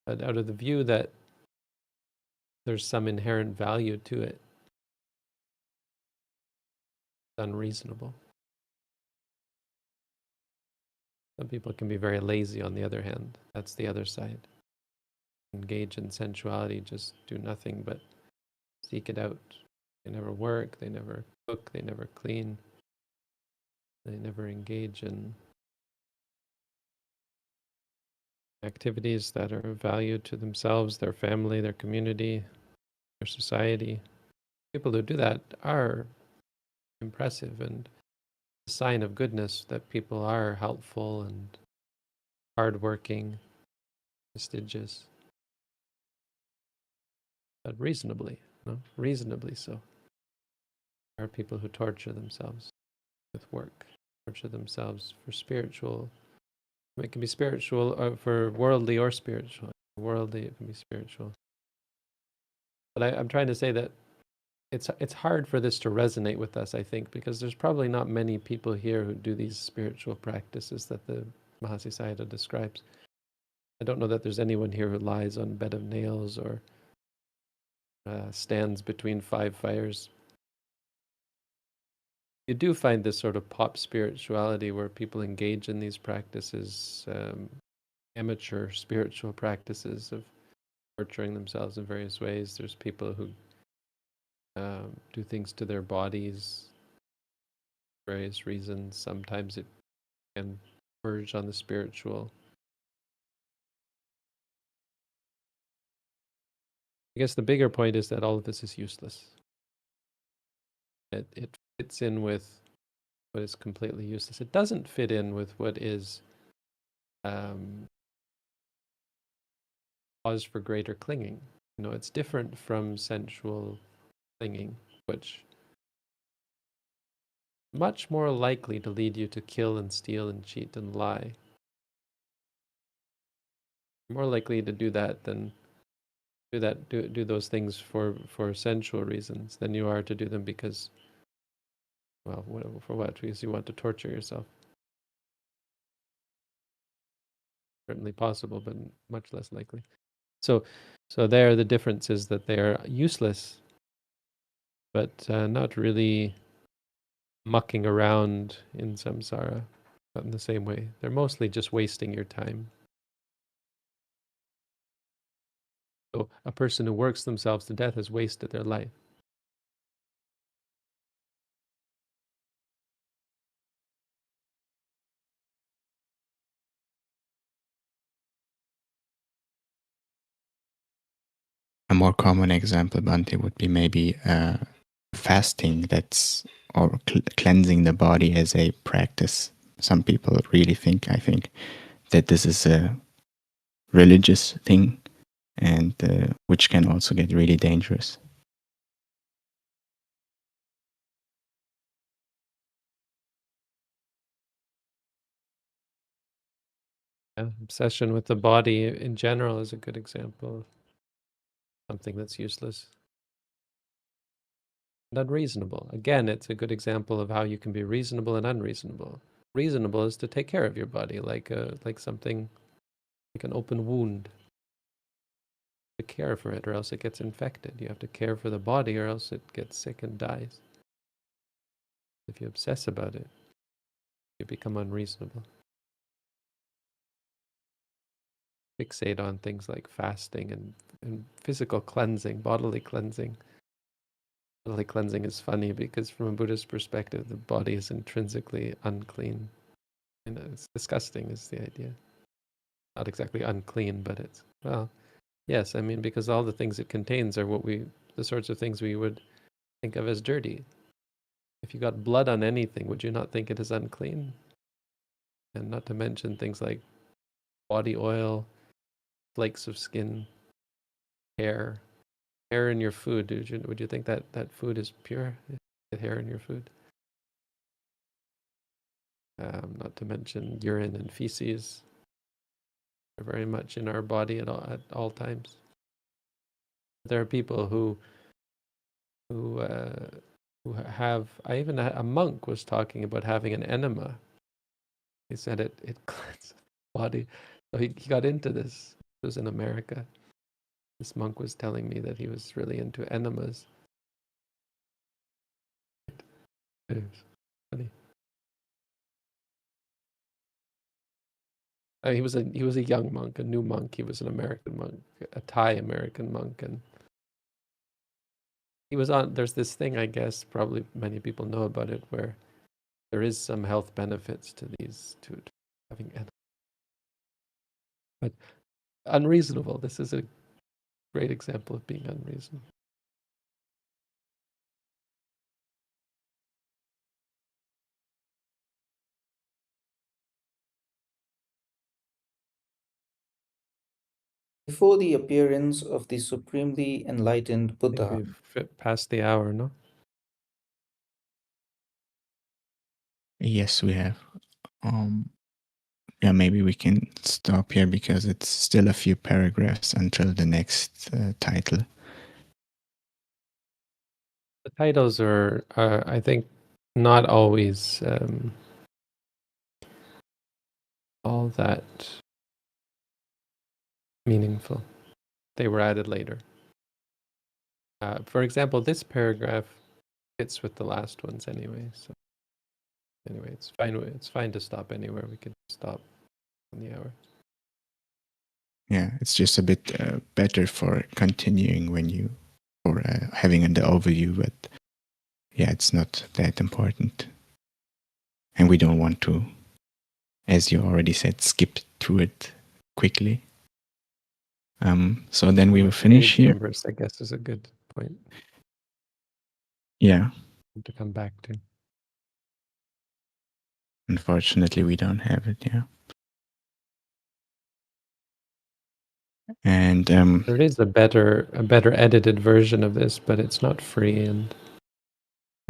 but out of the view that there's some inherent value to it, it's unreasonable. Some people can be very lazy, on the other hand. That's the other side. Engage in sensuality, just do nothing but seek it out. They never work, they never cook, they never clean, they never engage in activities that are of value to themselves, their family, their community, their society. People who do that are impressive and a sign of goodness, that people are helpful and hardworking, prestigious, but reasonably so. There are people who torture themselves with work, torture themselves for spiritual. It can be spiritual, or for worldly or spiritual. Worldly, it can be spiritual. But I'm trying to say that it's hard for this to resonate with us, I think, because there's probably not many people here who do these spiritual practices that the Mahasi Sayadaw describes. I don't know that there's anyone here who lies on a bed of nails or stands between 5 fires. You do find this sort of pop spirituality where people engage in these practices, amateur spiritual practices of torturing themselves in various ways. There's people who do things to their bodies for various reasons. Sometimes it can verge on the spiritual. I guess the bigger point is that all of this is useless. It fits in with what is completely useless. It doesn't fit in with what is cause for greater clinging. It's different from sensual clinging, which much more likely to lead you to kill and steal and cheat and lie. More likely to do that than do those things for sensual reasons than you are to do them because, well, for what? Because you want to torture yourself. Certainly possible, but much less likely. So there the difference is that they are useless, but not really mucking around in samsara, not in the same way. They're mostly just wasting your time. So a person who works themselves to death has wasted their life. A more common example, Bhante, would be maybe fasting or cleansing the body as a practice. Some people really think, I think, that this is a religious thing, and which can also get really dangerous. Obsession with the body in general is a good example of something that's useless and unreasonable. Again, it's a good example of how you can be reasonable and unreasonable. Reasonable is to take care of your body like something like an open wound. To care for it or else it gets infected. You have to care for the body or else it gets sick and dies. If you obsess about it, you become unreasonable. Fixate on things like fasting and physical cleansing, bodily cleansing. Bodily cleansing is funny because from a Buddhist perspective, the body is intrinsically unclean. And it's disgusting is the idea. Not exactly unclean, but it's, well, yes, I mean, because all the things it contains are the sorts of things we would think of as dirty. If you got blood on anything, would you not think it is unclean? And not to mention things like body oil, flakes of skin, hair in your food. Would you think that food is pure? The hair in your food? Not to mention urine and feces are very much in our body at all times. There are people who have. Even a monk was talking about having an enema. He said it cleanses the body. So he got into this. It was in America. This monk was telling me that he was really into enemas. It was funny. He was a young monk, a new monk. He was an American monk, a Thai American monk, and he was on. There's this thing, I guess, probably many people know about it, where there is some health benefits to having enemas, but unreasonable. This is a great example of being unreasonable. Before the appearance of the supremely enlightened I think Buddha, we've passed the hour, no? Yes, we have. Yeah, maybe we can stop here because it's still a few paragraphs until the next title. The titles are I think, not always all that meaningful. They were added later. For example, this paragraph fits with the last ones anyway. So anyway, it's fine. It's fine to stop anywhere. We could stop on the hour. Yeah, it's just a bit better for continuing or having the overview, but yeah, it's not that important. And we don't want to, as you already said, skip through it quickly. So then we will finish here. Numbers, I guess, is a good point. Yeah. To come back to. Unfortunately, we don't have it, yeah. And there is a better edited version of this, but it's not free, and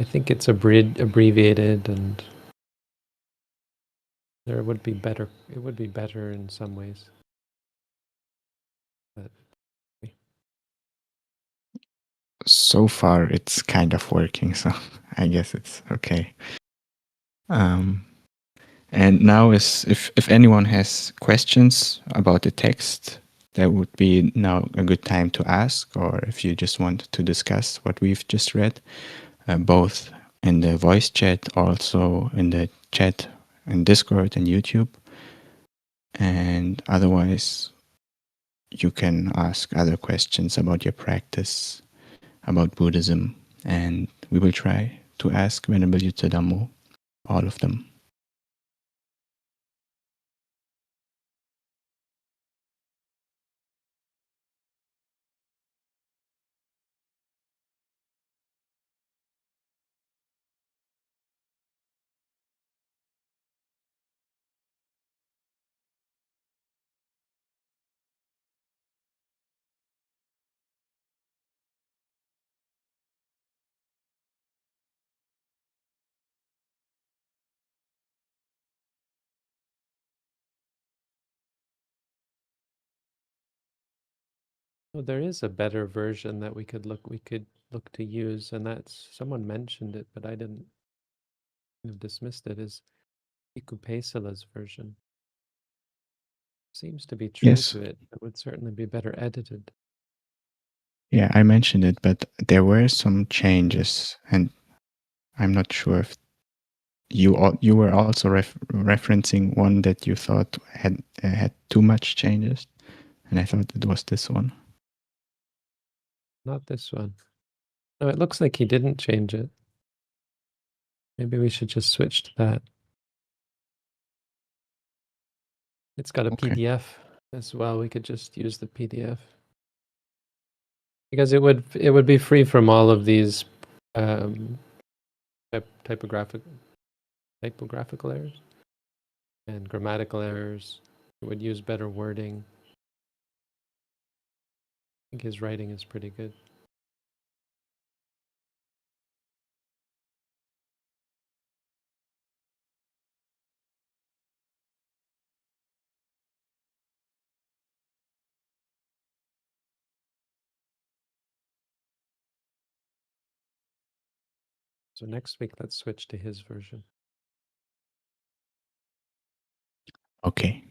I think it's abbreviated, and there would be better. It would be better in some ways. But So far, it's kind of working, so I guess it's okay. And now, if anyone has questions about the text, that would be now a good time to ask, or if you just want to discuss what we've just read, both in the voice chat, also in the chat in Discord and YouTube. And otherwise, you can ask other questions about your practice, about Buddhism, and we will try to ask Venerable Dhammo all of them. well, there is a better version that we could look to use, and that's, someone mentioned it, but I didn't, have dismissed it, is Ikupesala's version. Seems to be true Yes. to it. It would certainly be better edited. Yeah, I mentioned it, but there were some changes, and I'm not sure if you were also referencing one that you thought had too much changes, and I thought it was this one. Not this one. No, it looks like he didn't change it. Maybe we should just switch to that. It's got a Okay. PDF as well. We could just use the PDF. Because it would be free from all of these typographical errors and grammatical errors. It would use better wording. I think his writing is pretty good. So next week, let's switch to his version. Okay.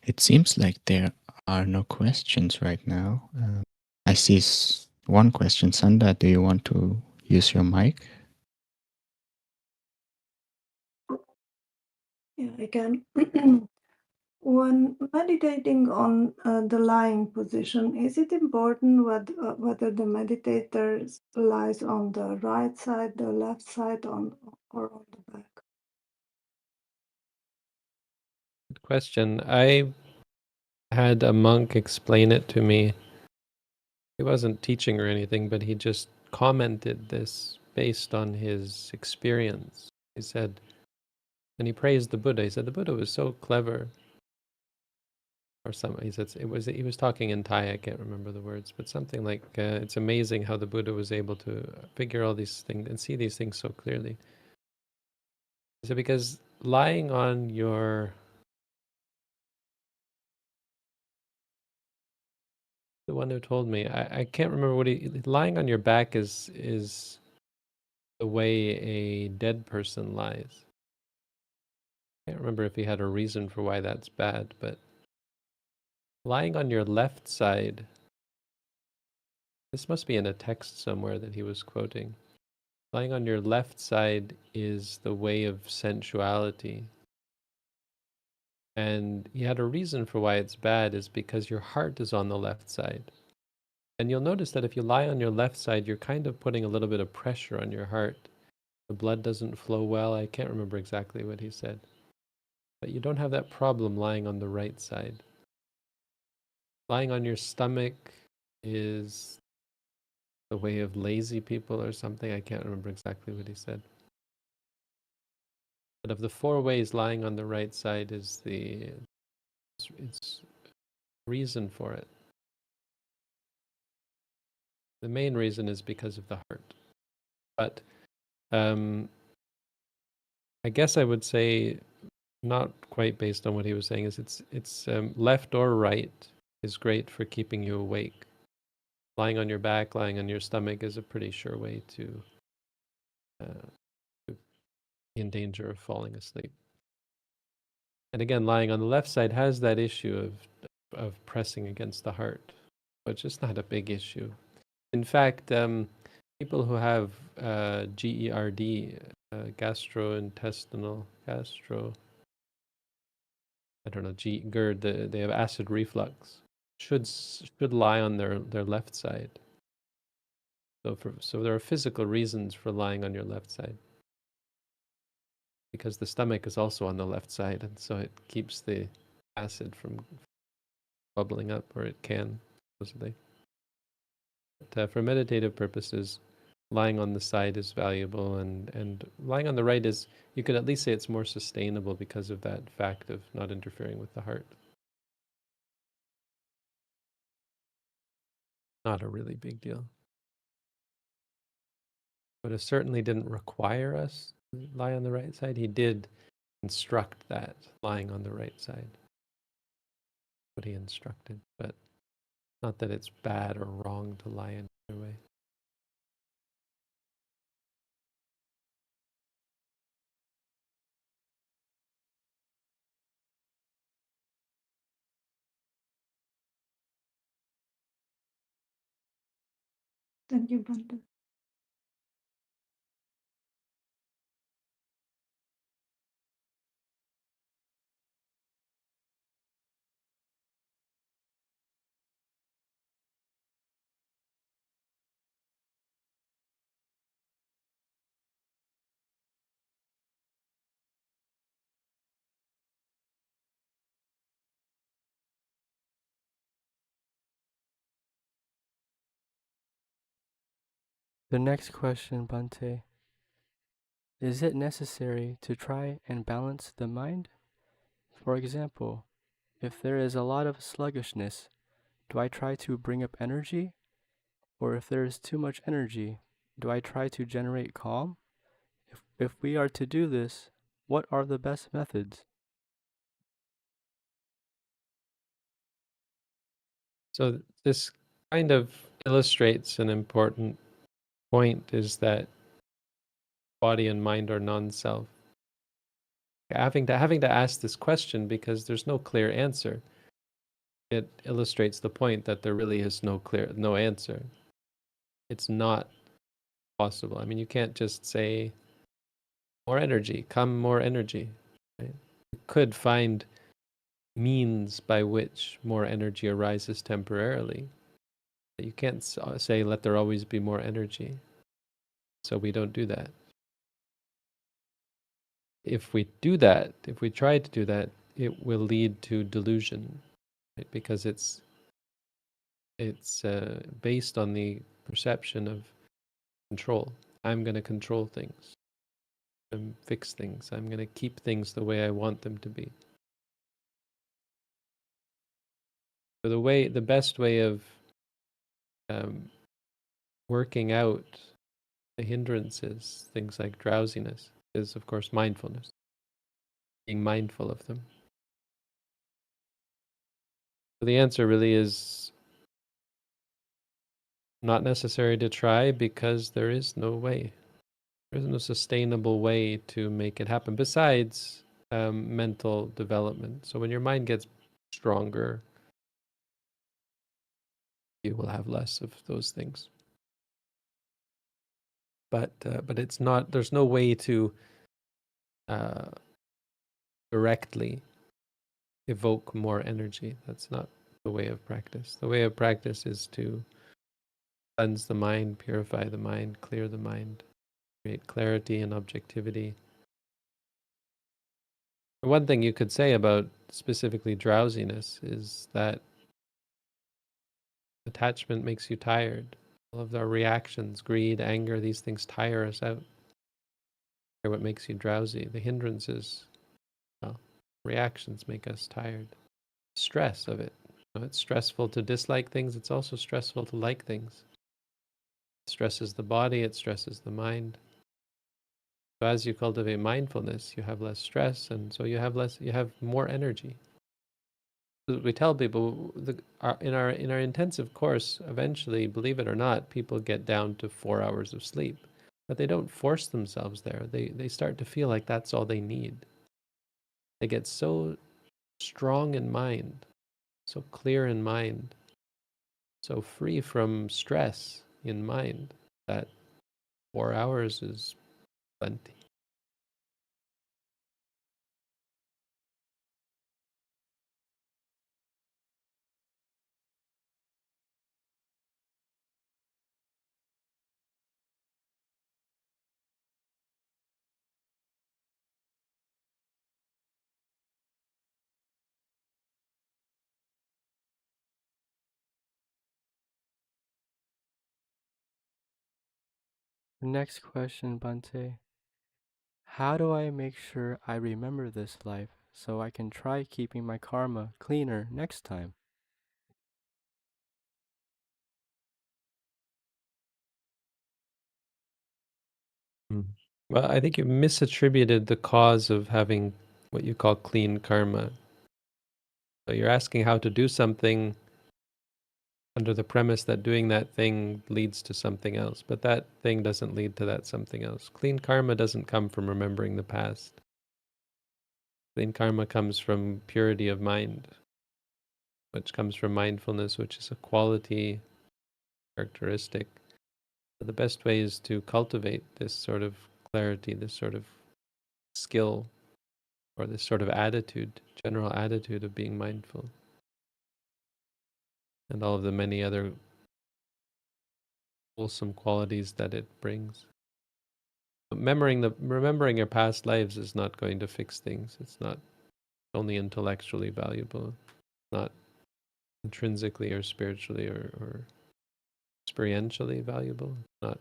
It seems like there are no questions right now. I see one question. Sanda, do you want to use your mic? Yeah, I can. When meditating on the lying position, is it important whether the meditator lies on the right side, the left side, or on the back? Good question. I had a monk explain it to me. He wasn't teaching or anything, but he just commented this based on his experience. He said, and he praised the Buddha. He said the Buddha was so clever. Or something. He said he was talking in Thai. I can't remember the words, but something like it's amazing how the Buddha was able to figure all these things and see these things so clearly. He said because lying on your the one who told me, I can't remember what lying on your back is the way a dead person lies. I can't remember if he had a reason for why that's bad, but lying on your left side, this must be in a text somewhere that he was quoting. Lying on your left side is the way of sensuality. And he had a reason for why it's bad is because your heart is on the left side. And you'll notice that if you lie on your left side, you're kind of putting a little bit of pressure on your heart. The blood doesn't flow well. I can't remember exactly what he said. But you don't have that problem lying on the right side. Lying on your stomach is the way of lazy people or something. I can't remember exactly what he said. But of the 4 ways, lying on the right side is it's reason for it. The main reason is because of the heart. But I guess I would say, not quite based on what he was saying, is it's left or right is great for keeping you awake. Lying on your back, lying on your stomach is a pretty sure way to be in danger of falling asleep. And again, lying on the left side has that issue of pressing against the heart, which is not a big issue. In fact, people who have GERD, gastrointestinal, GERD, they have acid reflux, should lie on their left side. So there are physical reasons for lying on your left side, because the stomach is also on the left side, and so it keeps the acid from bubbling up, or it can, supposedly. But for meditative purposes, lying on the side is valuable, and lying on the right is, you could at least say it's more sustainable because of that fact of not interfering with the heart. Not a really big deal. But it certainly didn't require us to lie on the right side. He did instruct that, lying on the right side. What he instructed, but not that it's bad or wrong to lie in either way. Thank you, Bante. The next question, Bante. Is it necessary to try and balance the mind? For example, if there is a lot of sluggishness, do I try to bring up energy? Or if there is too much energy, do I try to generate calm? If we are to do this, what are the best methods? So this kind of illustrates an important point, is that body and mind are non-self. Having to ask this question because there's no clear answer, it illustrates the point that there really is no answer. It's not possible. I mean, you can't just say more energy, come more energy. Right? You could find means by which more energy arises temporarily. But you can't say let there always be more energy. So we don't do that. If we do that, if we try to do that, it will lead to delusion, right? Because it's based on the perception of control. I'm going to control things. I'm fix things. I'm going to keep things the way I want them to be. So the best way of working out the hindrances, things like drowsiness, is of course mindfulness. Being mindful of them. So the answer really is not necessary to try, because there is no way. There's no sustainable way to make it happen besides mental development. So when your mind gets stronger, you will have less of those things. But it's not. There's no way to directly evoke more energy. That's not the way of practice. The way of practice is to cleanse the mind, purify the mind, clear the mind, create clarity and objectivity. One thing you could say about specifically drowsiness is that attachment makes you tired. All of our reactions, greed, anger, these things tire us out. They're what makes you drowsy. The hindrances, well, reactions make us tired. Stress of it. It's stressful to dislike things. It's also stressful to like things. It stresses the body. It stresses the mind. So as you cultivate mindfulness, you have less stress, and so you have more energy. We tell people in our intensive course, eventually, believe it or not, people get down to 4 hours of sleep, but they don't force themselves there. They start to feel like that's all they need. They get so strong in mind, so clear in mind, so free from stress in mind that 4 hours is plenty. The next question, Bante. How do I make sure I remember this life so I can try keeping my karma cleaner next time? Well, I think you misattributed the cause of having what you call clean karma. So you're asking how to do something under the premise that doing that thing leads to something else, but that thing doesn't lead to that something else. Clean karma doesn't come from remembering the past. Clean karma comes from purity of mind, which comes from mindfulness, which is a quality, characteristic. So the best way is to cultivate this sort of clarity, this sort of skill, or this sort of attitude, general attitude of being mindful, and all of the many other wholesome qualities that it brings. Remembering your past lives is not going to fix things. It's not only intellectually valuable, not intrinsically or spiritually or experientially valuable, not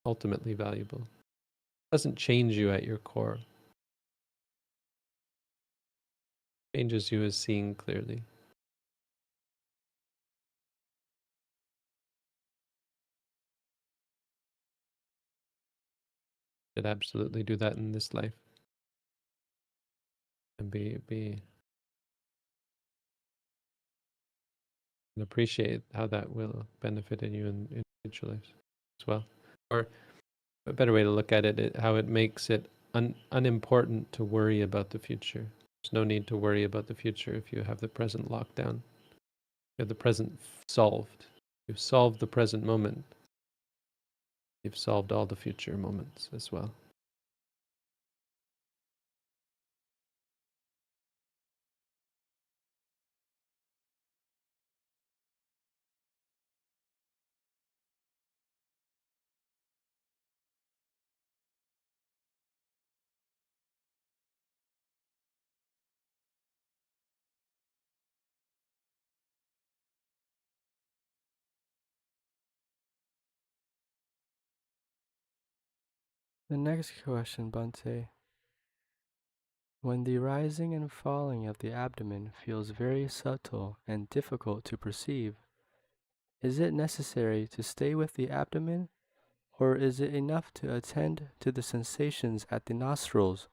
ultimately valuable. It doesn't change you at your core. It changes you as seeing clearly. Should absolutely do that in this life. And be and appreciate how that will benefit in you in future lives as well. Or a better way to look at it, how it makes it unimportant to worry about the future. There's no need to worry about the future if you have the present locked down. You have the present solved. You've solved the present moment. You've solved all the future moments as well. The next question, Bante. When the rising and falling of the abdomen feels very subtle and difficult to perceive, is it necessary to stay with the abdomen, or is it enough to attend to the sensations at the nostrils?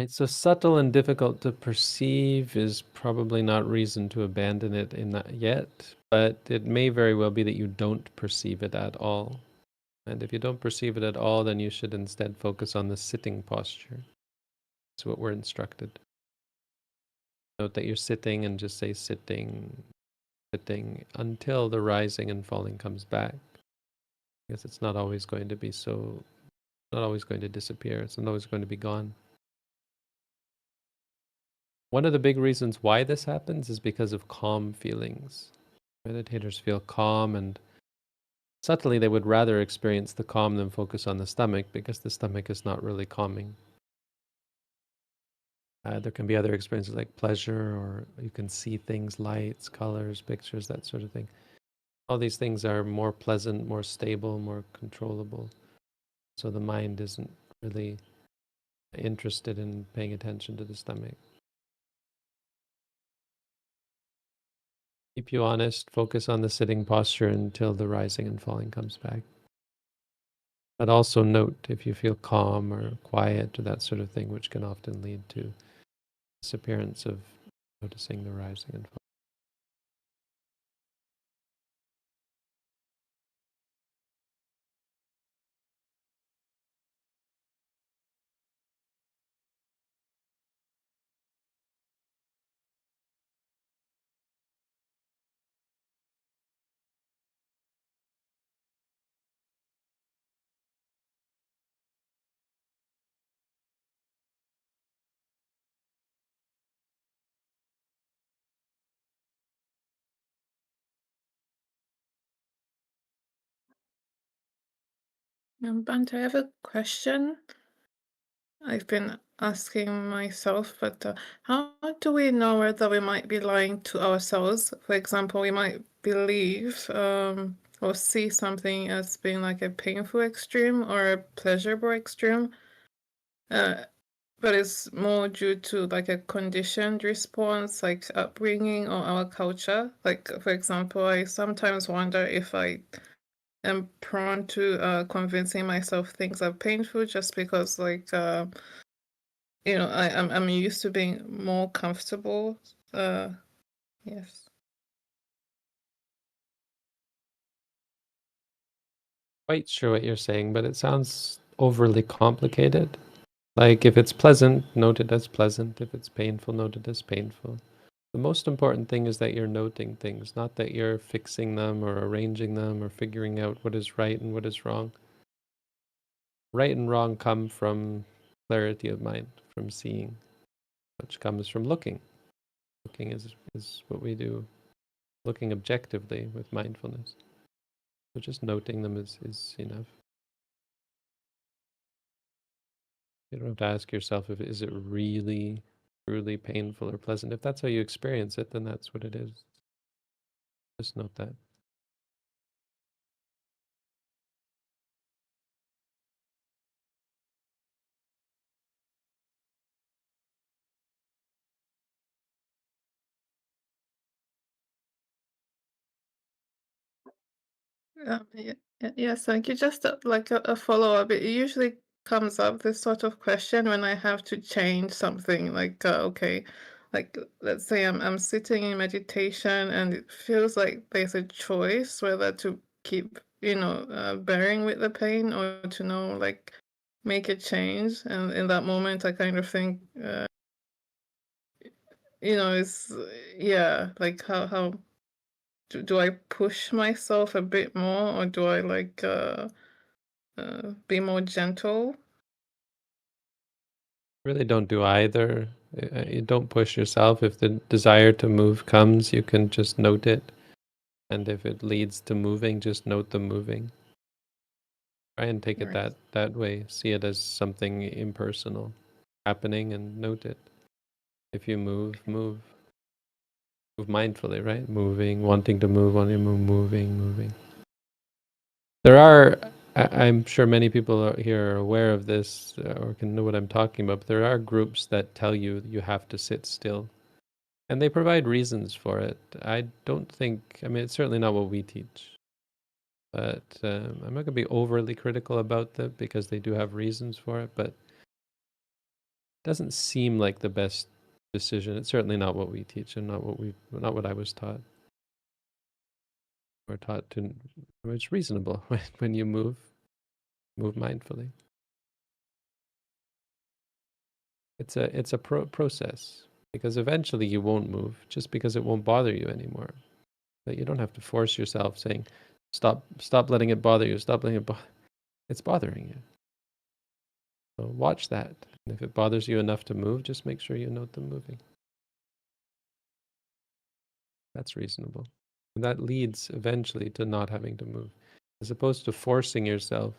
Right, so subtle and difficult to perceive is probably not reason to abandon it in that yet, but it may very well be that you don't perceive it at all. And if you don't perceive it at all, then you should instead focus on the sitting posture. That's what we're instructed. Note that you're sitting and just say sitting, sitting until the rising and falling comes back. Because it's not always going to be so, not always going to disappear. It's not always going to be gone. One of the big reasons why this happens is because of calm feelings. Meditators feel calm, and subtly they would rather experience the calm than focus on the stomach, because the stomach is not really calming. There can be other experiences like pleasure, or you can see things, lights, colors, pictures, that sort of thing. All these things are more pleasant, more stable, more controllable. So the mind isn't really interested in paying attention to the stomach. Keep you honest, focus on the sitting posture until the rising and falling comes back. But also note if you feel calm or quiet or that sort of thing, which can often lead to disappearance of noticing the rising and falling. Bante, I have a question I've been asking myself, but how do we know whether we might be lying to ourselves? For example, we might believe or see something as being like a painful extreme or a pleasurable extreme, but it's more due to like a conditioned response, like upbringing or our culture. Like, for example, I sometimes wonder if I am prone to convincing myself things are painful just because, like, I'm used to being more comfortable. Yes. Quite sure what you're saying, but it sounds overly complicated. Like if it's pleasant, note it as pleasant. If it's painful, note it as painful. The most important thing is that you're noting things, not that you're fixing them or arranging them or figuring out what is right and what is wrong. Right and wrong come from clarity of mind, from seeing, which comes from looking. Looking is what we do, looking objectively with mindfulness. So just noting them is enough. You don't have to ask yourself if is it really, truly painful or pleasant. If that's how you experience it, then that's what it is. Just note that. Yes, thank you. Just like a follow-up. It usually comes up, this sort of question, when I have to change something. Like, okay, like let's say I'm sitting in meditation and it feels like there's a choice whether to keep, bearing with the pain or to like make a change. And in that moment, I kind of think, it's yeah, like how do I push myself a bit more, or do I like be more gentle? Really don't do either. You don't push yourself. If the desire to move comes, you can just note it. And if it leads to moving, just note the moving. Try and take it Right. that way. See it as something impersonal happening and note it. If you move mindfully, right? Moving, wanting to move, moving. There are, I'm sure many people here are aware of this or can know what I'm talking about, but there are groups that tell you you have to sit still. And they provide reasons for it. I don't think, it's certainly not what we teach. But I'm not going to be overly critical about that because they do have reasons for it. But doesn't seem like the best decision. It's certainly not what we teach, and not what I was taught. We're taught to, it's reasonable when you move mindfully. It's a process, because eventually you won't move just because it won't bother you anymore. But you don't have to force yourself saying, stop letting it bother you, stop letting it it's bothering you. So watch that. And if it bothers you enough to move, just make sure you note them moving. That's reasonable. And that leads eventually to not having to move. As opposed to forcing yourself,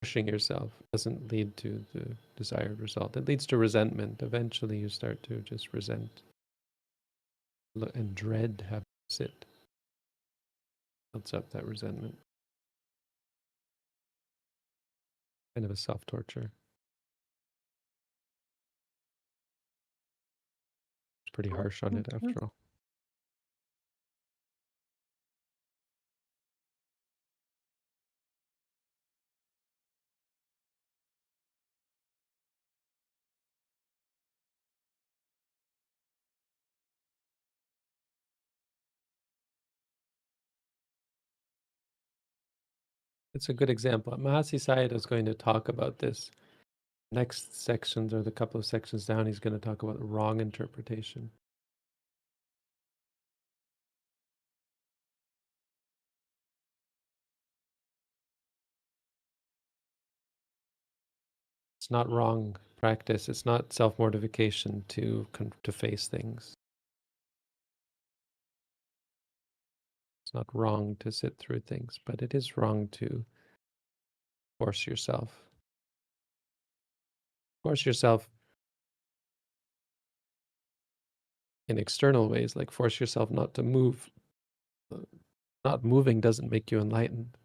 pushing yourself doesn't lead to the desired result. It leads to resentment. Eventually you start to just resent and dread having to sit. Builds up that resentment. Kind of a self-torture. It's pretty harsh on it after all. It's a good example. Mahasi Sayadaw is going to talk about this. Next sections, or the couple of sections down, he's going to talk about wrong interpretation. It's not wrong practice. It's not self-mortification to face things. It's not wrong to sit through things, but it is wrong to force yourself. Force yourself in external ways, like force yourself not to move. Not moving doesn't make you enlightened.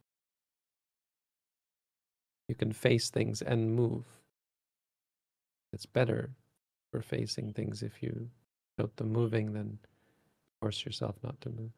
You can face things and move. It's better for facing things if you note them moving than force yourself not to move.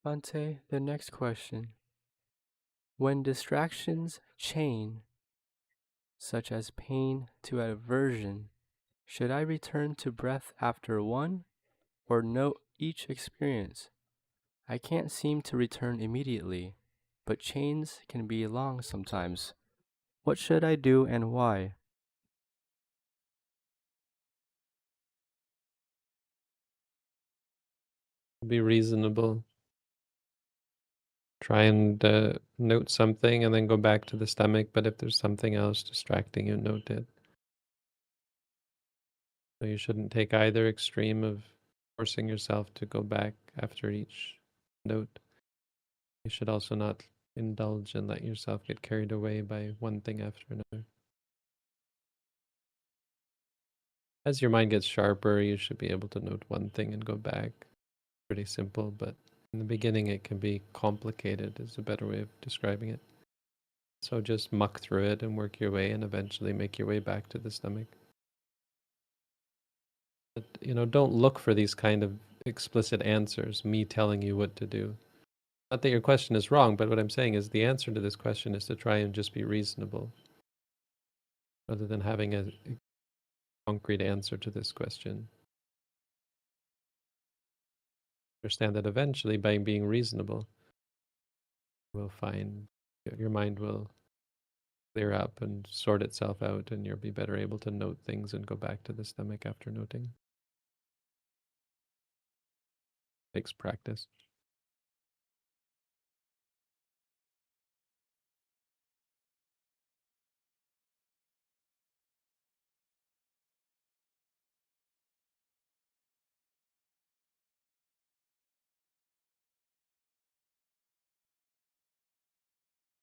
Bhante, the next question. When distractions chain, such as pain to aversion, should I return to breath after one, or note each experience? I can't seem to return immediately, but chains can be long sometimes. What should I do and why? Be reasonable. Try and note something and then go back to the stomach, but if there's something else distracting you, note it. So you shouldn't take either extreme of forcing yourself to go back after each note. You should also not indulge and let yourself get carried away by one thing after another. As your mind gets sharper, you should be able to note one thing and go back. Pretty simple, but in the beginning it can be complicated, is a better way of describing it. So just muck through it and work your way and eventually make your way back to the stomach. But, don't look for these kind of explicit answers, me telling you what to do. Not that your question is wrong, but what I'm saying is the answer to this question is to try and just be reasonable, rather than having a concrete answer to this question. Understand that eventually, by being reasonable, you'll find your mind will clear up and sort itself out, and you'll be better able to note things and go back to the stomach after noting. It takes practice.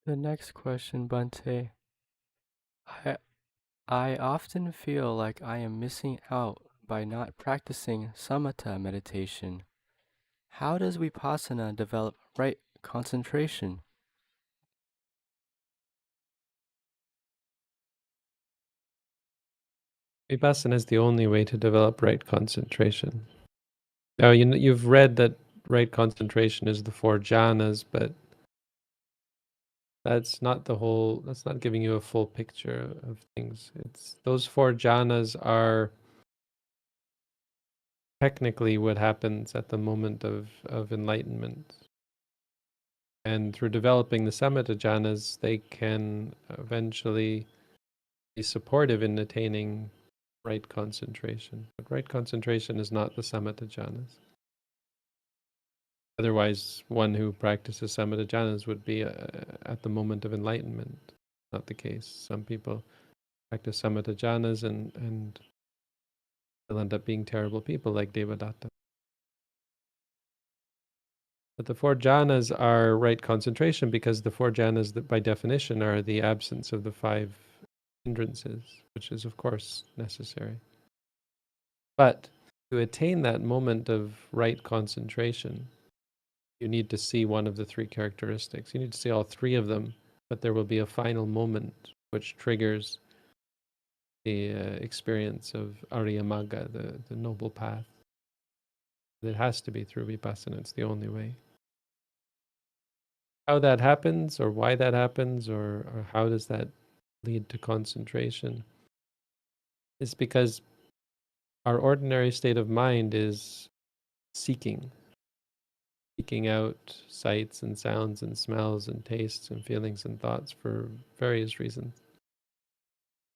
The next question, Bante. I often feel like I am missing out by not practicing samatha meditation. How does vipassana develop right concentration? Vipassana is the only way to develop right concentration. Now, you've read that right concentration is the 4 jhanas, but that's not giving you a full picture of things. It's those 4 jhanas are technically what happens at the moment of enlightenment. And through developing the samatha jhanas, they can eventually be supportive in attaining right concentration. But right concentration is not the samatha jhanas. Otherwise, one who practices samatha jhanas would be at the moment of enlightenment. Not the case. Some people practice samatha jhanas and they'll end up being terrible people like Devadatta. But the 4 jhanas are right concentration because the 4 jhanas, that by definition, are the absence of the 5 hindrances, which is, of course, necessary. But to attain that moment of right concentration, you need to see one of the 3 characteristics. You need to see all 3 of them, but there will be a final moment which triggers the experience of Arya Magga, the noble path. It has to be through vipassana. It's the only way. How that happens, or why that happens, or how does that lead to concentration, is because our ordinary state of mind is seeking out sights and sounds and smells and tastes and feelings and thoughts for various reasons.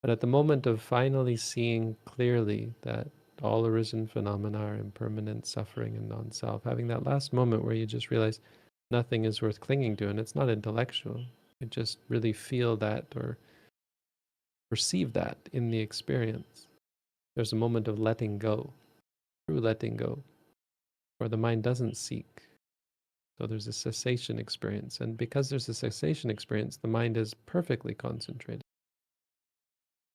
But at the moment of finally seeing clearly that all arisen phenomena are impermanent, suffering, and non-self, having that last moment where you just realize nothing is worth clinging to, and it's not intellectual. You just really feel that or perceive that in the experience. There's a moment of letting go, true letting go, where the mind doesn't seek. So there's a cessation experience. And because there's a cessation experience, the mind is perfectly concentrated.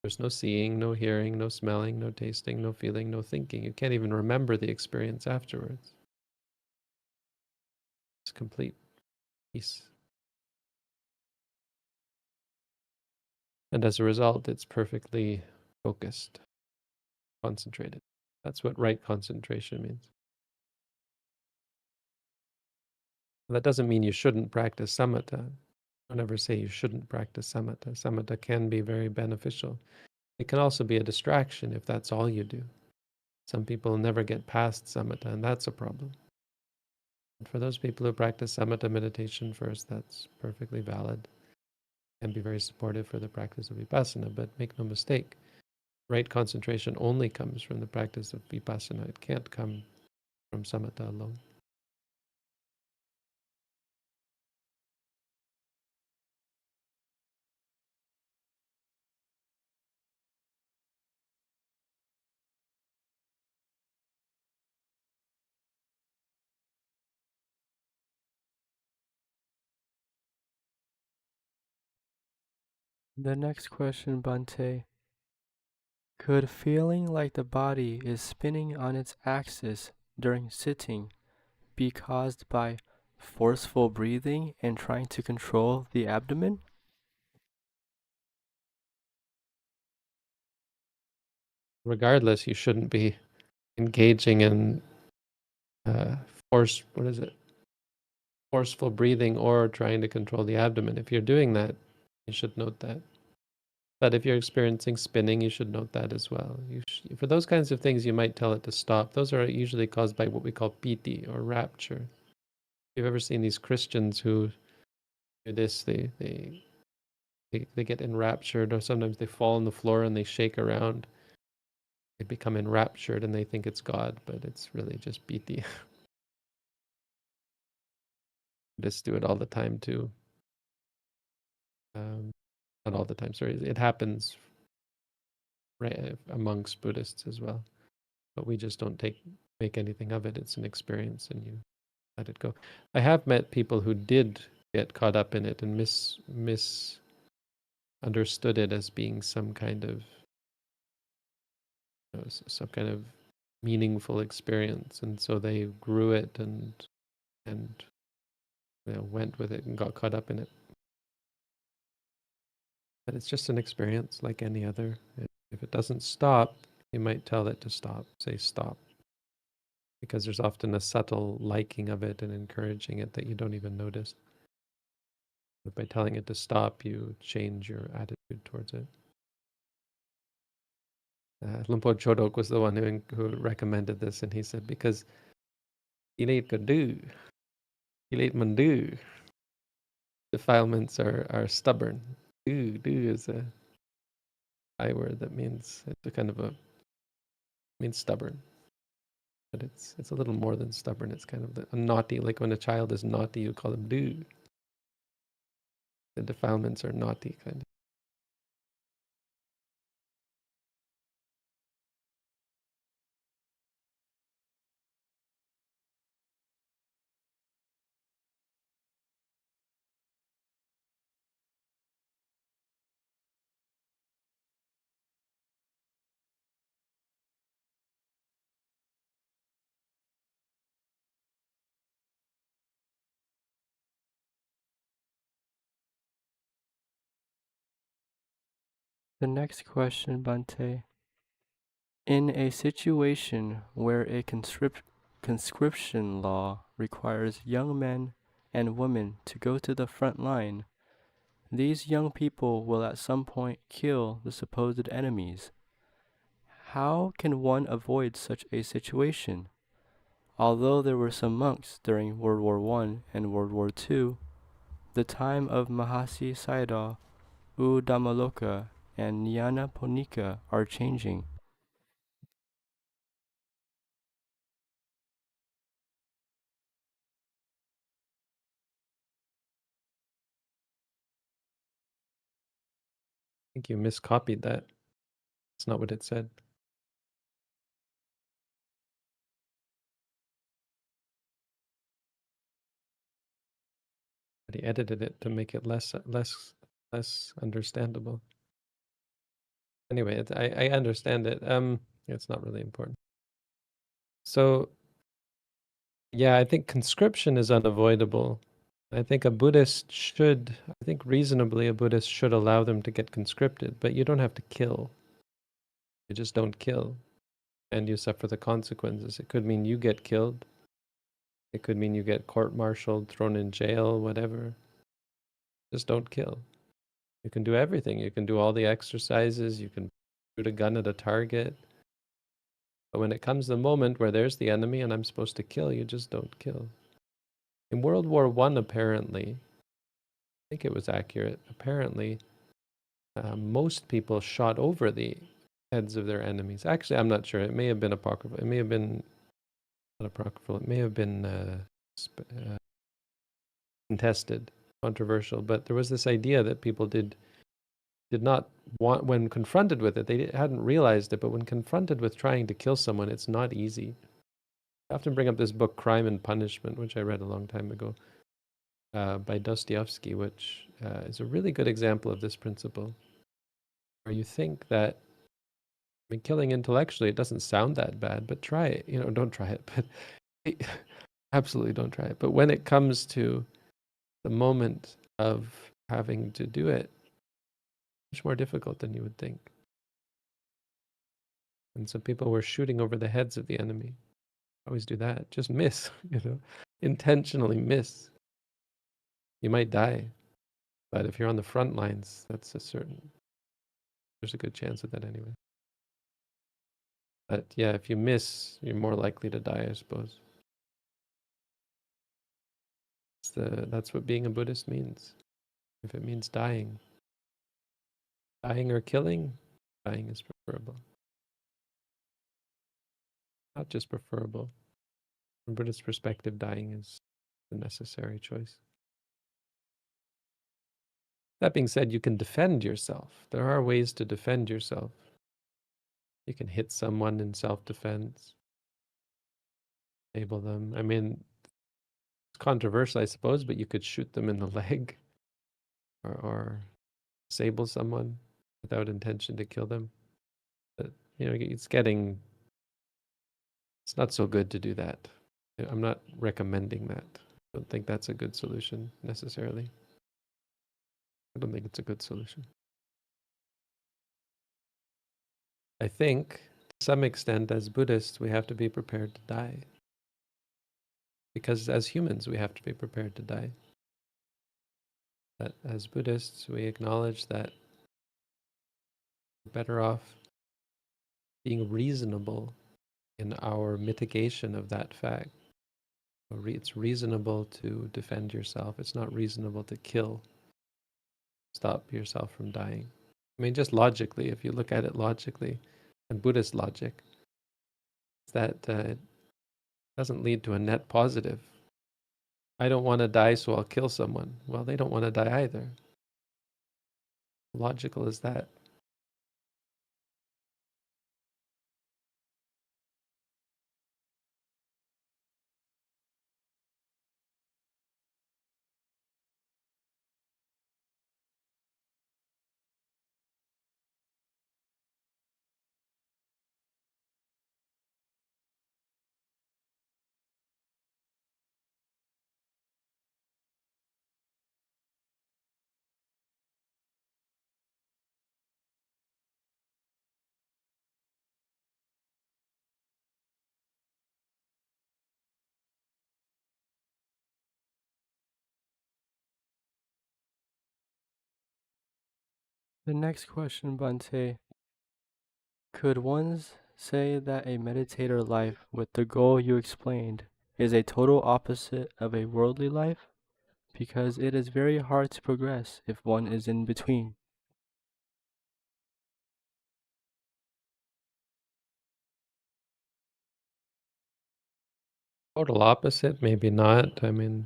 There's no seeing, no hearing, no smelling, no tasting, no feeling, no thinking. You can't even remember the experience afterwards. It's complete peace. And as a result, it's perfectly focused, concentrated. That's what right concentration means. That doesn't mean you shouldn't practice samatha. Don't ever say you shouldn't practice samatha. Samatha can be very beneficial. It can also be a distraction if that's all you do. Some people never get past samatha, and that's a problem. And for those people who practice samatha meditation first, that's perfectly valid and be very supportive for the practice of vipassana. But make no mistake, right concentration only comes from the practice of vipassana. It can't come from samatha alone. The next question, Bante. Could feeling like the body is spinning on its axis during sitting be caused by forceful breathing and trying to control the abdomen? Regardless, you shouldn't be engaging in forceful breathing or trying to control the abdomen. If you're doing that, you should note that. But if you're experiencing spinning, you should note that as well. For those kinds of things, you might tell it to stop. Those are usually caused by what we call piti, or rapture. If you've ever seen these Christians who do this, they get enraptured, or sometimes they fall on the floor and they shake around. They become enraptured and they think it's God, but it's really just piti. Just do it all the time too. Not all the time, sorry. It happens right amongst Buddhists as well, but we just don't make anything of it. It's an experience and you let it go. I have met people who did get caught up in it and misunderstood it as being some kind of meaningful experience, and so they grew it and went with it and got caught up in it. But it's just an experience like any other. If it doesn't stop, you might tell it to stop. Say stop. Because there's often a subtle liking of it and encouraging it that you don't even notice. But by telling it to stop, you change your attitude towards it. Lumpur Chodok was the one who recommended this, and he said, because Ilet Kadu, Ilet Mandu, defilements are stubborn. Do is a I word that means it's a kind of means stubborn. But it's a little more than stubborn. It's kind of a naughty, like when a child is naughty, you call them do. The defilements are naughty kind of. The next question, Bante. In a situation where a conscription law requires young men and women to go to the front line, these young people will at some point kill the supposed enemies. How can one avoid such a situation? Although there were some monks during World War I and World War II, the time of Mahasi Sayadaw, U Dhammaloka, and Nyana Ponika are changing. I think you miscopied that. It's not what it said. But he edited it to make it less understandable. Anyway, I understand it. It's not really important. So, yeah, I think conscription is unavoidable. I think reasonably a Buddhist should allow them to get conscripted, but you don't have to kill. You just don't kill, and you suffer the consequences. It could mean you get killed. It could mean you get court-martialed, thrown in jail, whatever. Just don't kill. You can do everything. You can do all the exercises. You can shoot a gun at a target. But when it comes the moment where there's the enemy and I'm supposed to kill, you just don't kill. In World War I, apparently, I think it was accurate, apparently, most people shot over the heads of their enemies. Actually, I'm not sure. It may have been apocryphal. It may have been not apocryphal. It may have been contested, controversial. But there was this idea that people did not want, when confronted with it, they hadn't realized it, but when confronted with trying to kill someone, it's not easy. I often bring up this book, Crime and Punishment, which I read a long time ago, by Dostoevsky, which is a really good example of this principle, where you think that, I mean, killing intellectually, it doesn't sound that bad, but try it. Don't try it, but absolutely don't try it. But when it comes to the moment of having to do it, much more difficult than you would think. And so people were shooting over the heads of the enemy. Always do that. Just miss, intentionally miss. You might die. But if you're on the front lines, there's a good chance of that anyway. But yeah, if you miss, you're more likely to die, I suppose. That's what being a Buddhist means. If it means dying or killing, dying is preferable. Not just preferable. From Buddhist perspective, dying is the necessary choice. That being said, you can defend yourself. There are ways to defend yourself. You can hit someone in self-defense, enable them. I mean, controversial, I suppose, but you could shoot them in the leg or disable someone without intention to kill them. But, it's not so good to do that. I'm not recommending that. I don't think that's a good solution necessarily. I don't think it's a good solution. I think, to some extent, as Buddhists, we have to be prepared to die. Because as humans, we have to be prepared to die. That as Buddhists, we acknowledge that we're better off being reasonable in our mitigation of that fact. It's reasonable to defend yourself. It's not reasonable to stop yourself from dying. I mean, just logically, if you look at it logically, and Buddhist logic, that it doesn't lead to a net positive. I don't want to die, so I'll kill someone. Well, they don't want to die either. Logical as that. The next question, Bante. Could one say that a meditator life with the goal you explained is a total opposite of a worldly life? Because it is very hard to progress if one is in between. Total opposite, maybe not. I mean,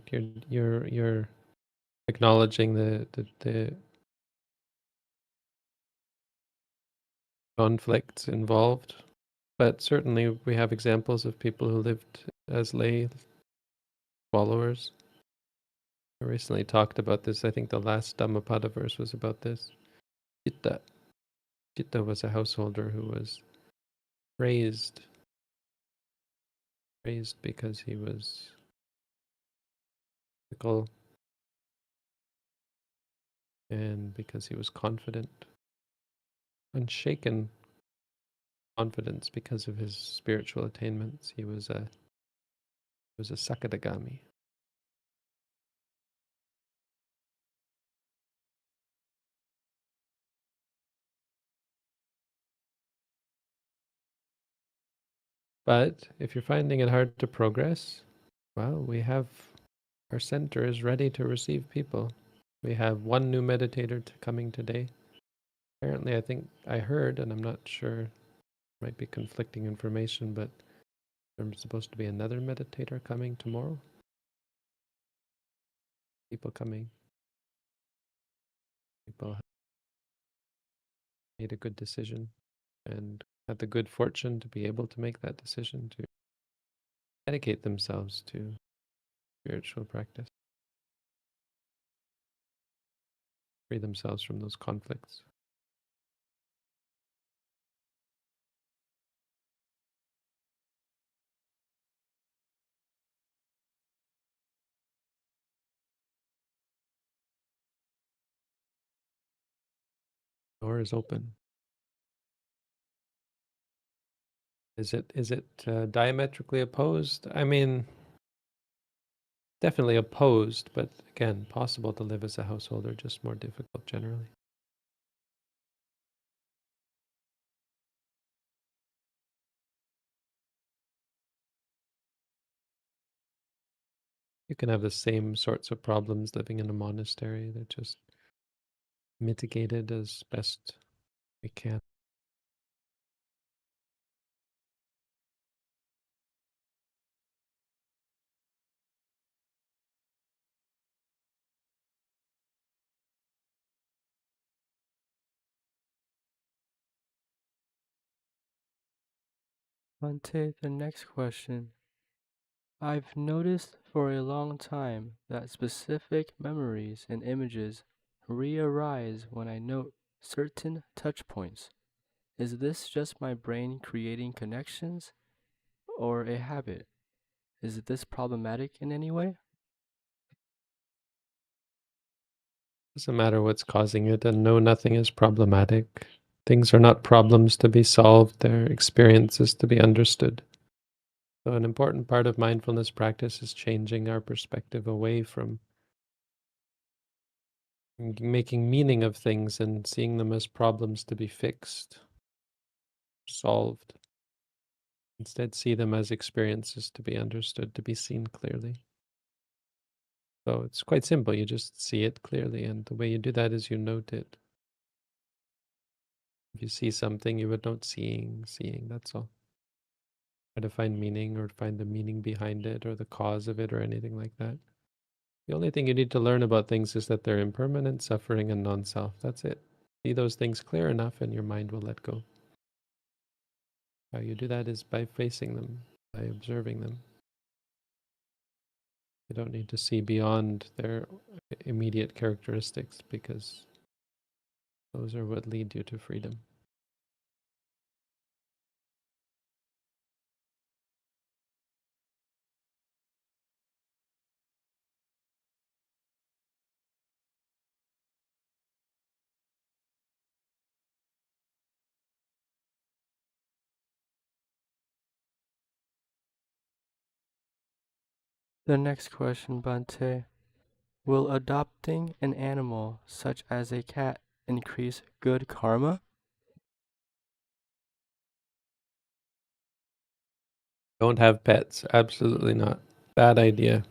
you're acknowledging the conflicts involved, but certainly we have examples of people who lived as lay followers. I recently talked about this. I think the last Dhammapada verse was about this. Citta. Citta was a householder who was praised because he was ethical and because he was confident, unshaken confidence because of his spiritual attainments. He was a Sakadagami. But if you're finding it hard to progress, well, we have our center is ready to receive people. We have one new meditator coming today. Apparently, I think I heard, and I'm not sure, might be conflicting information, but there's supposed to be another meditator coming tomorrow. People coming. People have made a good decision and had the good fortune to be able to make that decision to dedicate themselves to spiritual practice, free themselves from those conflicts. Door is open. Is it diametrically opposed? I mean, definitely opposed, but again, possible to live as a householder, just more difficult generally. You can have the same sorts of problems living in a monastery. They're just mitigated as best we can. Bante, the next question. I've noticed for a long time that specific memories and images re-arise when I note certain touch points. Is this just my brain creating connections or a habit? Is this problematic in any way? Doesn't matter what's causing it, and no, nothing is problematic. Things are not problems to be solved, they're experiences to be understood. So an important part of mindfulness practice is changing our perspective away from making meaning of things and seeing them as problems to be fixed, solved. Instead, see them as experiences to be understood, to be seen clearly. So it's quite simple. You just see it clearly, and the way you do that is you note it. If you see something, you would note seeing, that's all. Try to find meaning or find the meaning behind it or the cause of it or anything like that. The only thing you need to learn about things is that they're impermanent, suffering, and non-self. That's it. See those things clear enough and your mind will let go. How you do that is by facing them, by observing them. You don't need to see beyond their immediate characteristics because those are what lead you to freedom. The next question, Bhante. Will adopting an animal such as a cat increase good karma? Don't have pets. Absolutely not. Bad idea.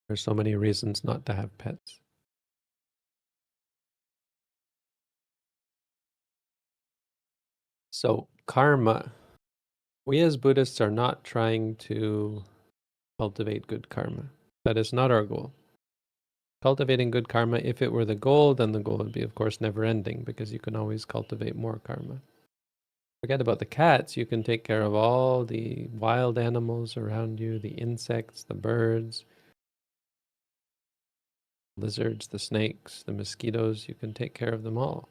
There's so many reasons not to have pets. So, karma. We as Buddhists are not trying to cultivate good karma. That is not our goal. Cultivating good karma, if it were the goal, then the goal would be, of course, never ending because you can always cultivate more karma. Forget about the cats. You can take care of all the wild animals around you, the insects, the birds, lizards, the snakes, the mosquitoes. You can take care of them all.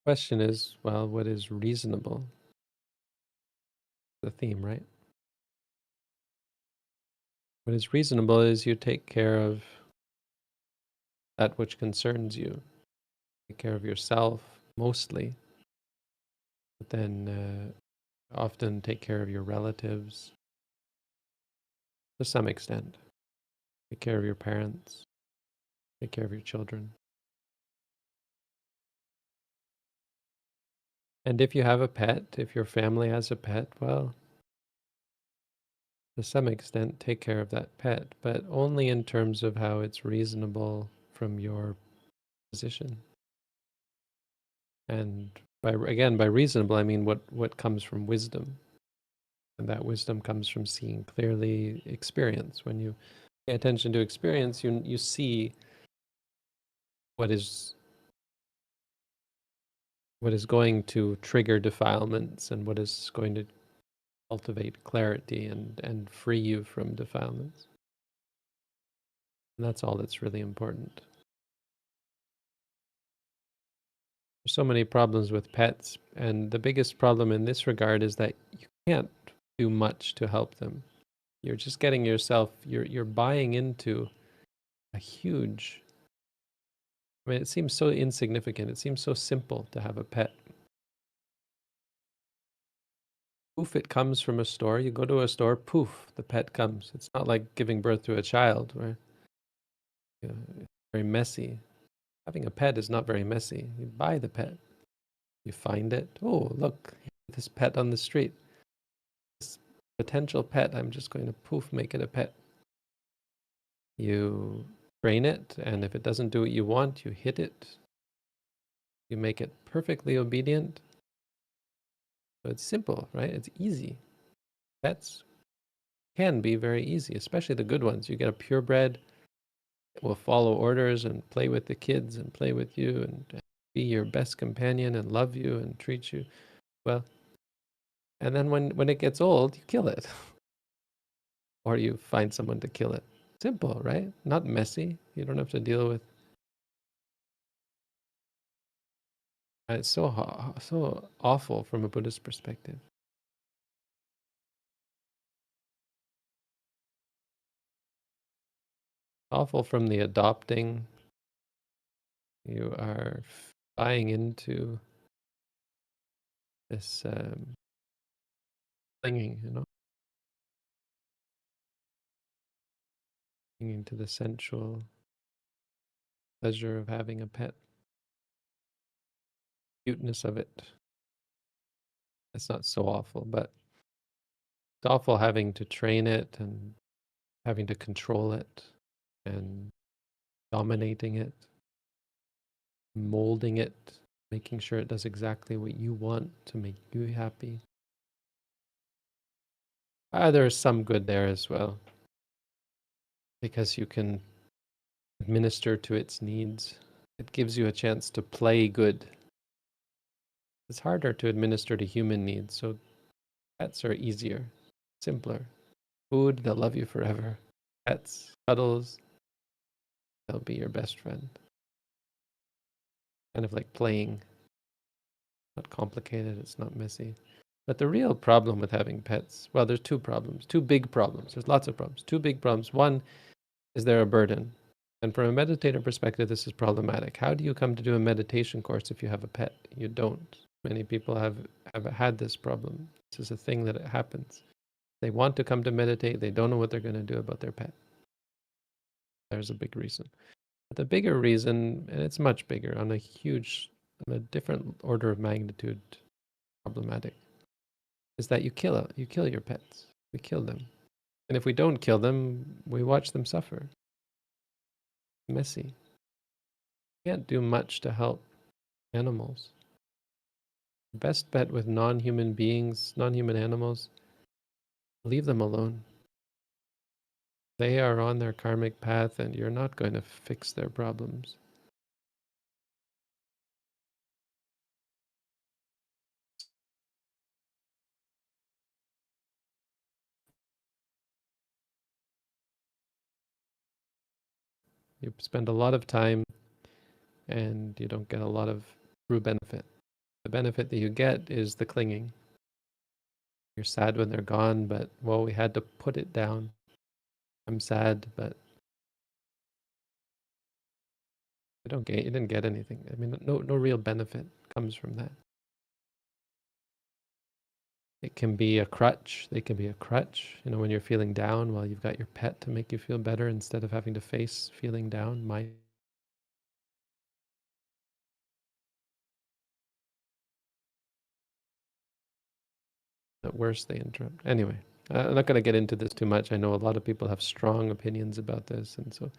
Question is, well, what is reasonable? The theme, right? What is reasonable is you take care of that which concerns you. Take care of yourself mostly, but then often take care of your relatives to some extent. Take care of your parents. Take care of your children. And if you have a pet, if your family has a pet, well, to some extent, take care of that pet, but only in terms of how it's reasonable from your position. And by reasonable, I mean what comes from wisdom. And that wisdom comes from seeing clearly experience. When you pay attention to experience, you see what is going to trigger defilements and what is going to cultivate clarity and free you from defilements. And that's all that's really important. There's so many problems with pets, and the biggest problem in this regard is that you can't do much to help them. You're just getting yourself, you're buying into a huge, I mean, it seems so insignificant. It seems so simple to have a pet. Poof, it comes from a store. You go to a store, poof, the pet comes. It's not like giving birth to a child where it's very messy. Having a pet is not very messy. You buy the pet. You find it. Oh, look, this pet on the street. This potential pet, I'm just going to poof, make it a pet. You train it, and if it doesn't do what you want, you hit it. You make it perfectly obedient. So it's simple, right? It's easy. Pets can be very easy, especially the good ones. You get a purebred, it will follow orders and play with the kids and play with you and be your best companion and love you and treat you well. And then when it gets old, you kill it. Or you find someone to kill it. Simple, right? Not messy. You don't have to deal with. It's so awful from a Buddhist perspective. Awful from the adopting. You are buying into this clinging, clinging to the sensual pleasure of having a pet. Cuteness of it. It's not so awful, but it's awful having to train it and having to control it and dominating it, molding it, making sure it does exactly what you want to make you happy. There's some good there as well, because you can administer to its needs. It gives you a chance to play good. It's harder to administer to human needs, so pets are easier, simpler. Food, they'll love you forever. Pets, cuddles, they'll be your best friend. Kind of like playing. Not complicated, it's not messy. But the real problem with having pets, well, there's two big problems. There's lots of problems. Two big problems. One is they're a burden. And from a meditator perspective, this is problematic. How do you come to do a meditation course if you have a pet? You don't. Many people have had this problem. This is a thing that happens. They want to come to meditate. They don't know what they're going to do about their pet. There's a big reason. But the bigger reason, and it's much bigger, on a different order of magnitude problematic, is that you kill your pets. We kill them. And if we don't kill them, we watch them suffer. Messy. You can't do much to help animals. The best bet with non-human beings, non-human animals, leave them alone. They are on their karmic path and you're not going to fix their problems. You spend a lot of time and you don't get a lot of true benefit. The benefit that you get is the clinging. You're sad when they're gone, but, well, we had to put it down. I'm sad, but you didn't get anything. I mean, no real benefit comes from that. It can be a crutch. They can be a crutch. When you're feeling down, well, you've got your pet to make you feel better instead of having to face feeling down. At worst, they interrupt. Anyway, I'm not going to get into this too much. I know a lot of people have strong opinions about this, and so it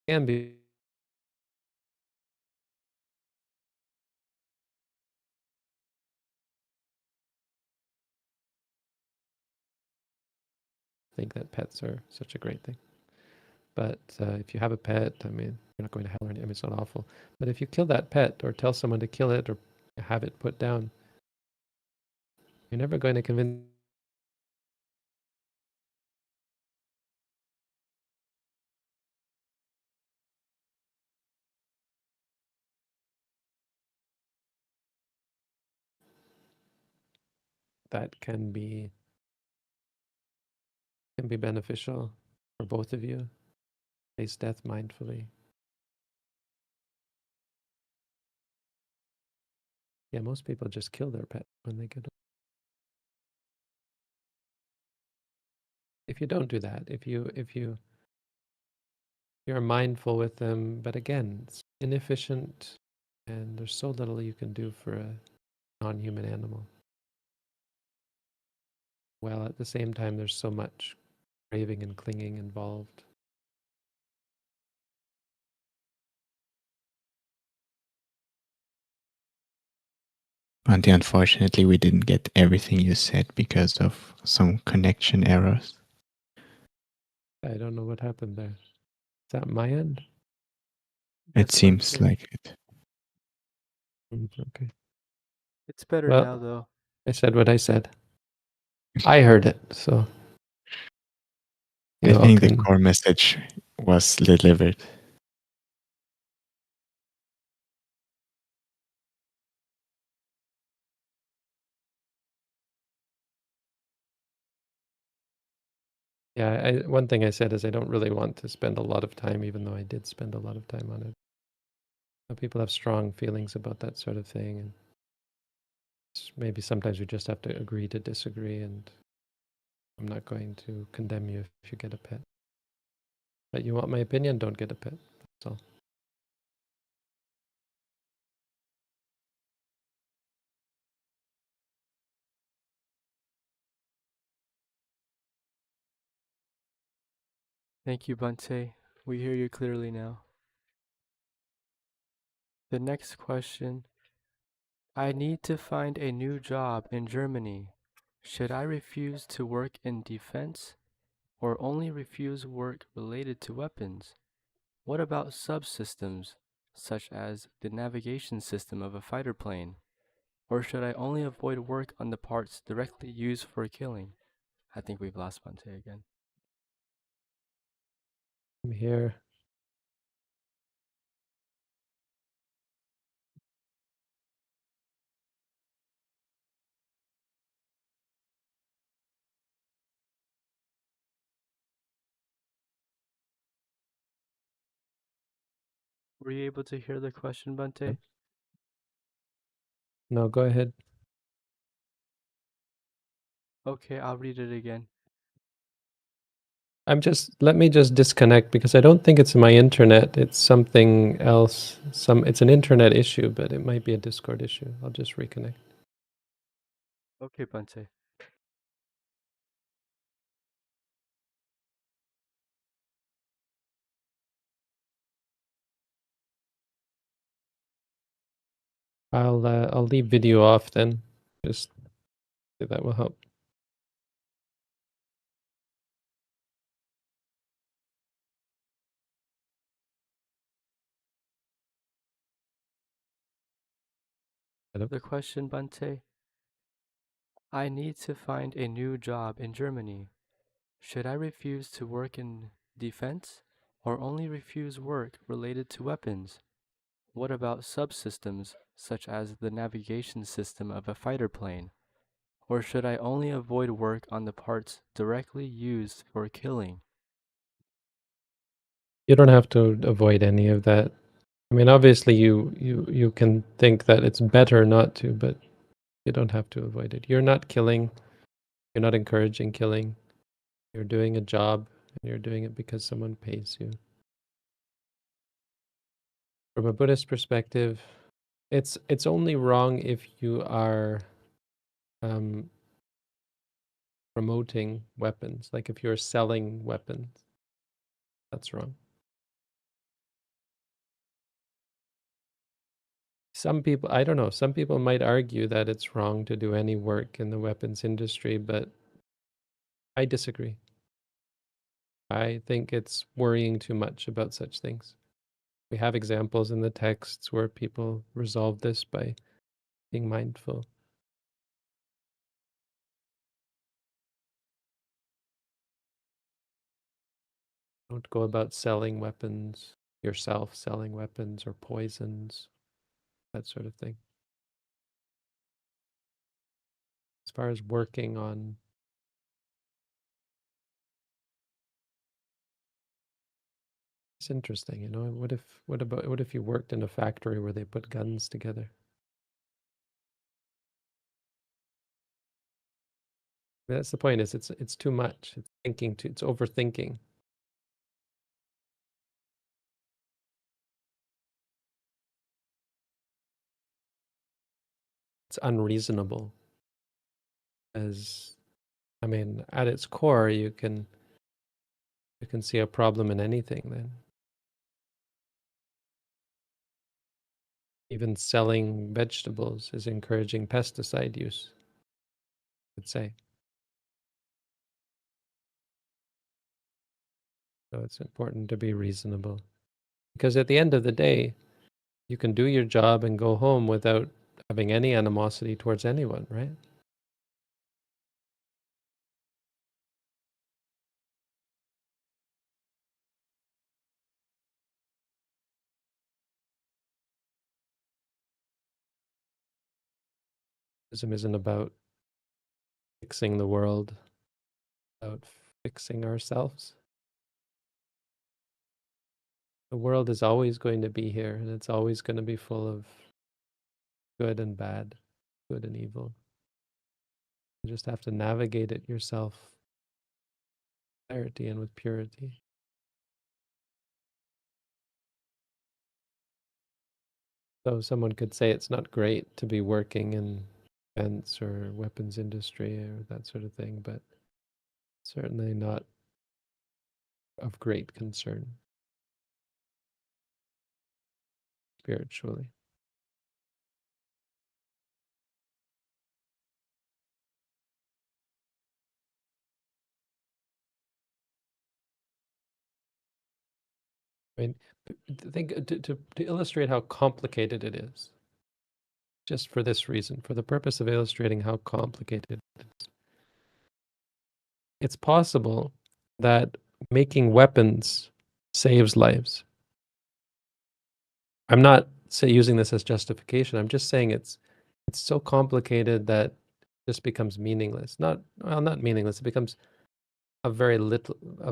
can be. Think that pets are such a great thing. But if you have a pet, I mean, you're not going to hell or anything. I mean, it's not awful. But if you kill that pet or tell someone to kill it or have it put down, you're never going to convince that can be beneficial for both of you. Face death mindfully. Yeah, most people just kill their pet when they get old. If you don't do that, if you're mindful with them, but again, it's inefficient and there's so little you can do for a non-human animal. While at the same time, there's so much craving and clinging involved. Bhante, unfortunately, we didn't get everything you said because of some connection errors. I don't know what happened there. Is that my end? It seems like it. Okay. It's better Well, now, though. I said what I said. I heard it, so I you all think the can. core message was delivered. Yeah, one thing I said is I don't really want to spend a lot of time, even though I did spend a lot of time on it. People have strong feelings about that sort of thing, and maybe sometimes we just have to agree to disagree, and I'm not going to condemn you if you get a pet. But you want my opinion, don't get a pet. That's all. Thank you, Bante. We hear you clearly now. The next question. I need to find a new job in Germany. Should I refuse to work in defense or only refuse work related to weapons? What about subsystems, such as the navigation system of a fighter plane? Or should I only avoid work on the parts directly used for killing? I think we've lost Bante again. I'm here. Were you able to hear the question, Bante? No, go ahead. Okay, I'll read it again. Let me just disconnect because I don't think it's my internet. It's something else. It's an internet issue, but it might be a Discord issue. I'll just reconnect. Okay, Bante. I'll leave video off then. Just that will help. Hello? The question, Bante. I need to find a new job in Germany. Should I refuse to work in defense or only refuse work related to weapons? What about subsystems, such as the navigation system of a fighter plane? Or should I only avoid work on the parts directly used for killing? You don't have to avoid any of that. I mean, obviously you can think that it's better not to, but you don't have to avoid it. You're not killing. You're not encouraging killing. You're doing a job, and you're doing it because someone pays you. From a Buddhist perspective, it's only wrong if you are promoting weapons. Like if you're selling weapons, that's wrong. Some people, I don't know, some people might argue that it's wrong to do any work in the weapons industry, but I disagree. I think it's worrying too much about such things. We have examples in the texts where people resolve this by being mindful. Don't go about selling weapons yourself, selling weapons or poisons, that sort of thing. As far as working on it's interesting, you know. What if you worked in a factory where they put guns together? That's the point. Is it's too much. It's thinking too. It's overthinking. It's unreasonable. As I mean, at its core, you can see a problem in anything. Then even selling vegetables is encouraging pesticide use, I would say. So it's important to be reasonable. Because at the end of the day, you can do your job and go home without having any animosity towards anyone, right? Buddhism isn't about fixing the world, about fixing ourselves. The world is always going to be here, and it's always going to be full of good and bad, good and evil. You just have to navigate it yourself with clarity and with purity. So someone could say it's not great to be working in defense or weapons industry or that sort of thing, but certainly not of great concern spiritually. I mean, to illustrate how complicated it is, just for this reason, for the purpose of illustrating how complicated it is, it's possible that making weapons saves lives. I'm not using this as justification. I'm just saying it's so complicated that it just becomes meaningless. Not meaningless. It becomes of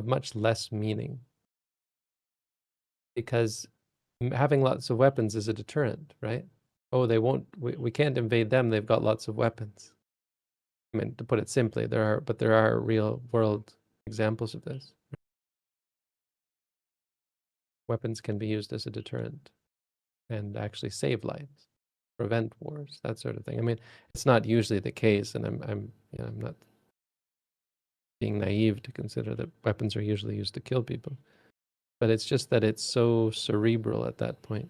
much less meaning, because having lots of weapons is a deterrent, right? Oh, we can't invade them. They've got lots of weapons. I mean, to put it simply, there are real world examples of this. Weapons can be used as a deterrent and actually save lives, prevent wars, that sort of thing. I mean, it's not usually the case, and I'm not being naive to consider that weapons are usually used to kill people. But it's just that it's so cerebral at that point.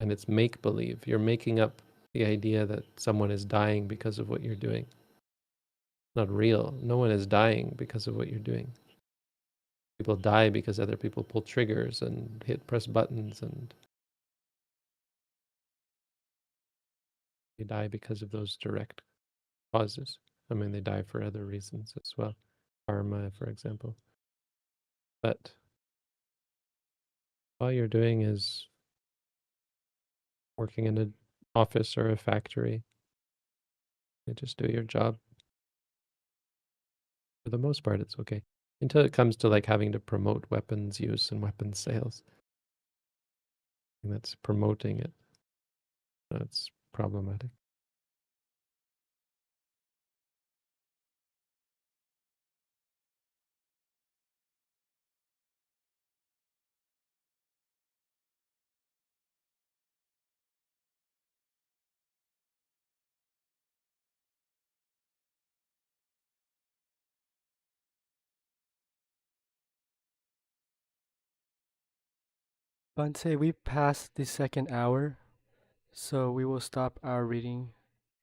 And it's make-believe. You're making up the idea that someone is dying because of what you're doing. Not real. No one is dying because of what you're doing. People die because other people pull triggers and press buttons, and they die because of those direct causes. I mean, they die for other reasons as well. Karma, for example. But all you're doing is working in an office or a factory. You just do your job. For the most part, it's okay. Until it comes to like having to promote weapons use and weapons sales. And that's promoting it. That's problematic. Bante, we passed the second hour, so we will stop our reading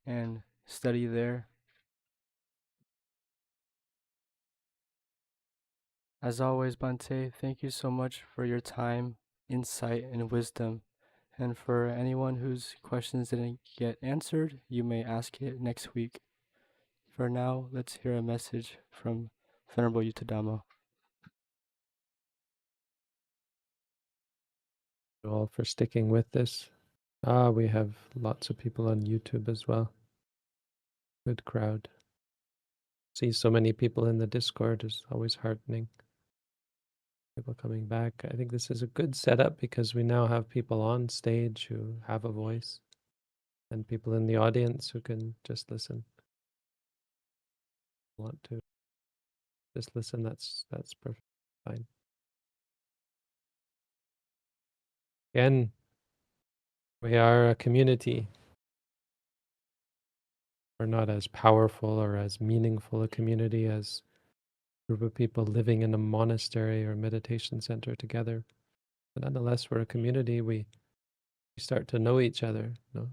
and study there. As always, Bante, thank you so much for your time, insight, and wisdom. And for anyone whose questions didn't get answered, you may ask it next week. For now, let's hear a message from Venerable Yuttadhammo. Thank you all for sticking with this. We have lots of people on YouTube as well. Good crowd. See so many people in the Discord is always heartening. People coming back. I think this is a good setup because we now have people on stage who have a voice, and people in the audience who can just listen. Want to just listen, that's perfect, fine. Again, we are a community. We're not as powerful or as meaningful a community as a group of people living in a monastery or meditation center together. But nonetheless, we're a community. We start to know each other. You know?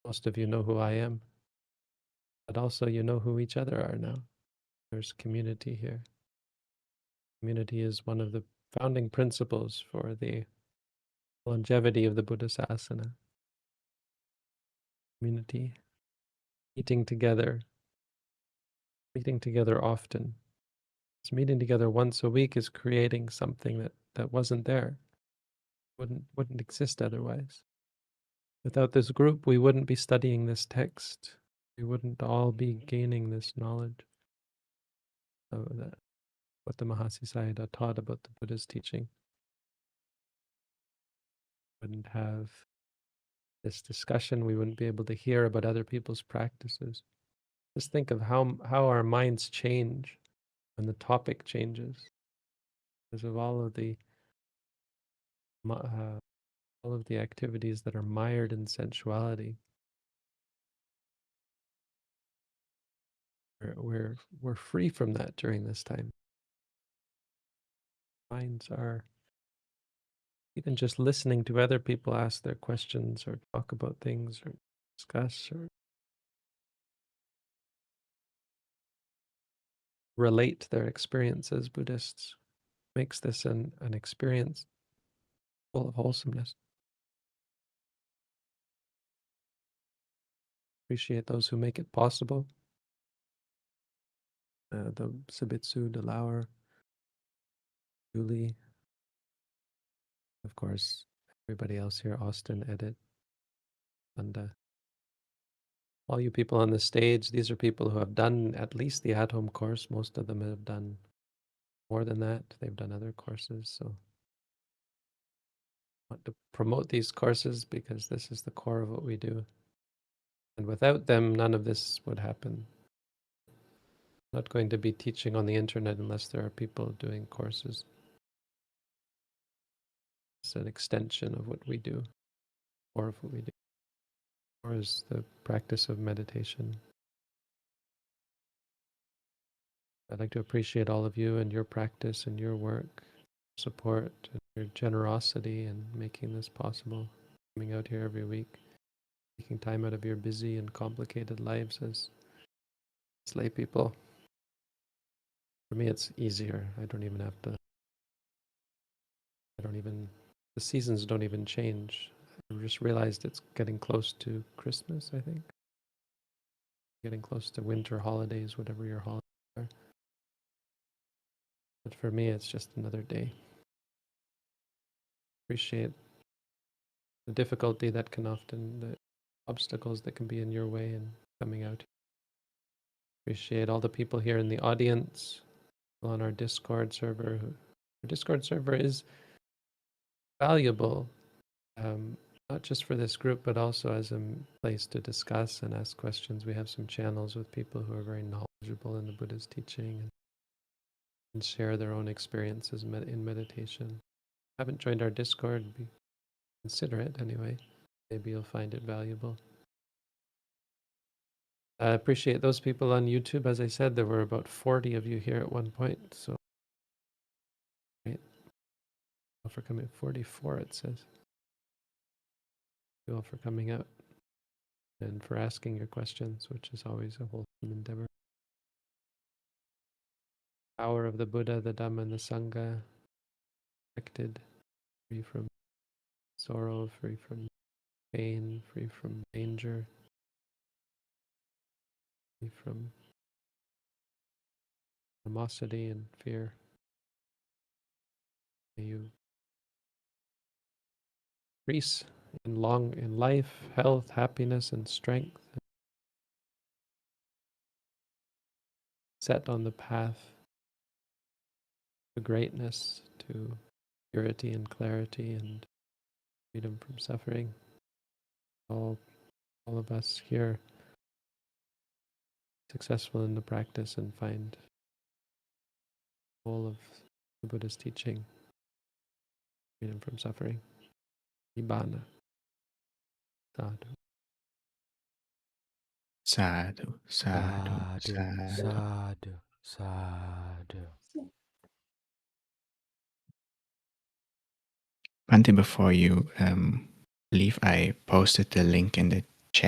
Most of you know who I am, but also you know who each other are now. There's community here. Community is one of the founding principles for the longevity of the Buddhasasana. Community, meeting together often. So meeting together once a week is creating something that wasn't there, wouldn't exist otherwise. Without this group, we wouldn't be studying this text. we wouldn't all be gaining this knowledge of that, what the Mahasi Sayadaw taught about the Buddha's teaching. Wouldn't have this discussion. We wouldn't be able to hear about other people's practices. Just think of how our minds change when the topic changes, because of all of the activities that are mired in sensuality. We're free from that during this time. Minds are, even just listening to other people ask their questions or talk about things or discuss or relate their experience as Buddhists makes this an experience full of wholesomeness. Appreciate those who make it possible. The Sabitsu, De Lauer, Julie, of course, everybody else here, Austin, Edit, and all you people on the stage. These are people who have done at least the at-home course. Most of them have done more than that. They've done other courses, so I want to promote these courses because this is the core of what we do. And without them, none of this would happen. I'm not going to be teaching on the internet unless there are people doing courses. It's an extension of what we do, or of what we do, or is the practice of meditation. I'd like to appreciate all of you and your practice and your work, support, and your generosity in making this possible, coming out here every week, taking time out of your busy and complicated lives as lay people. For me, it's easier. The seasons don't even change. I just realized it's getting close to Christmas, I think. Getting close to winter holidays, whatever your holidays are. But for me, it's just another day. Appreciate the difficulty that can often, the obstacles that can be in your way in coming out. Appreciate all the people here in the audience, on our Discord server. Our Discord server is valuable, not just for this group, but also as a place to discuss and ask questions. We have some channels with people who are very knowledgeable in the Buddha's teaching and share their own experiences in meditation. If you haven't joined our Discord, consider it anyway. Maybe you'll find it valuable. I appreciate those people on YouTube. As I said, there were about 40 of you here at one point, so great. For coming, 44 it says. Thank you all for coming out and for asking your questions, which is always a wholesome endeavor. Power of the Buddha, the Dhamma, and the Sangha, protected, free from sorrow, free from pain, free from danger, free from animosity and fear. May you increase in life, health, happiness, and strength. Set on the path to greatness, to purity and clarity and freedom from suffering. All of us here successful in the practice and find all of the Buddha's teaching, freedom from suffering. Nibbana. Sadhu. Sadhu, sadhu, sadhu. Sadhu. Bhante, before you leave, I posted the link in the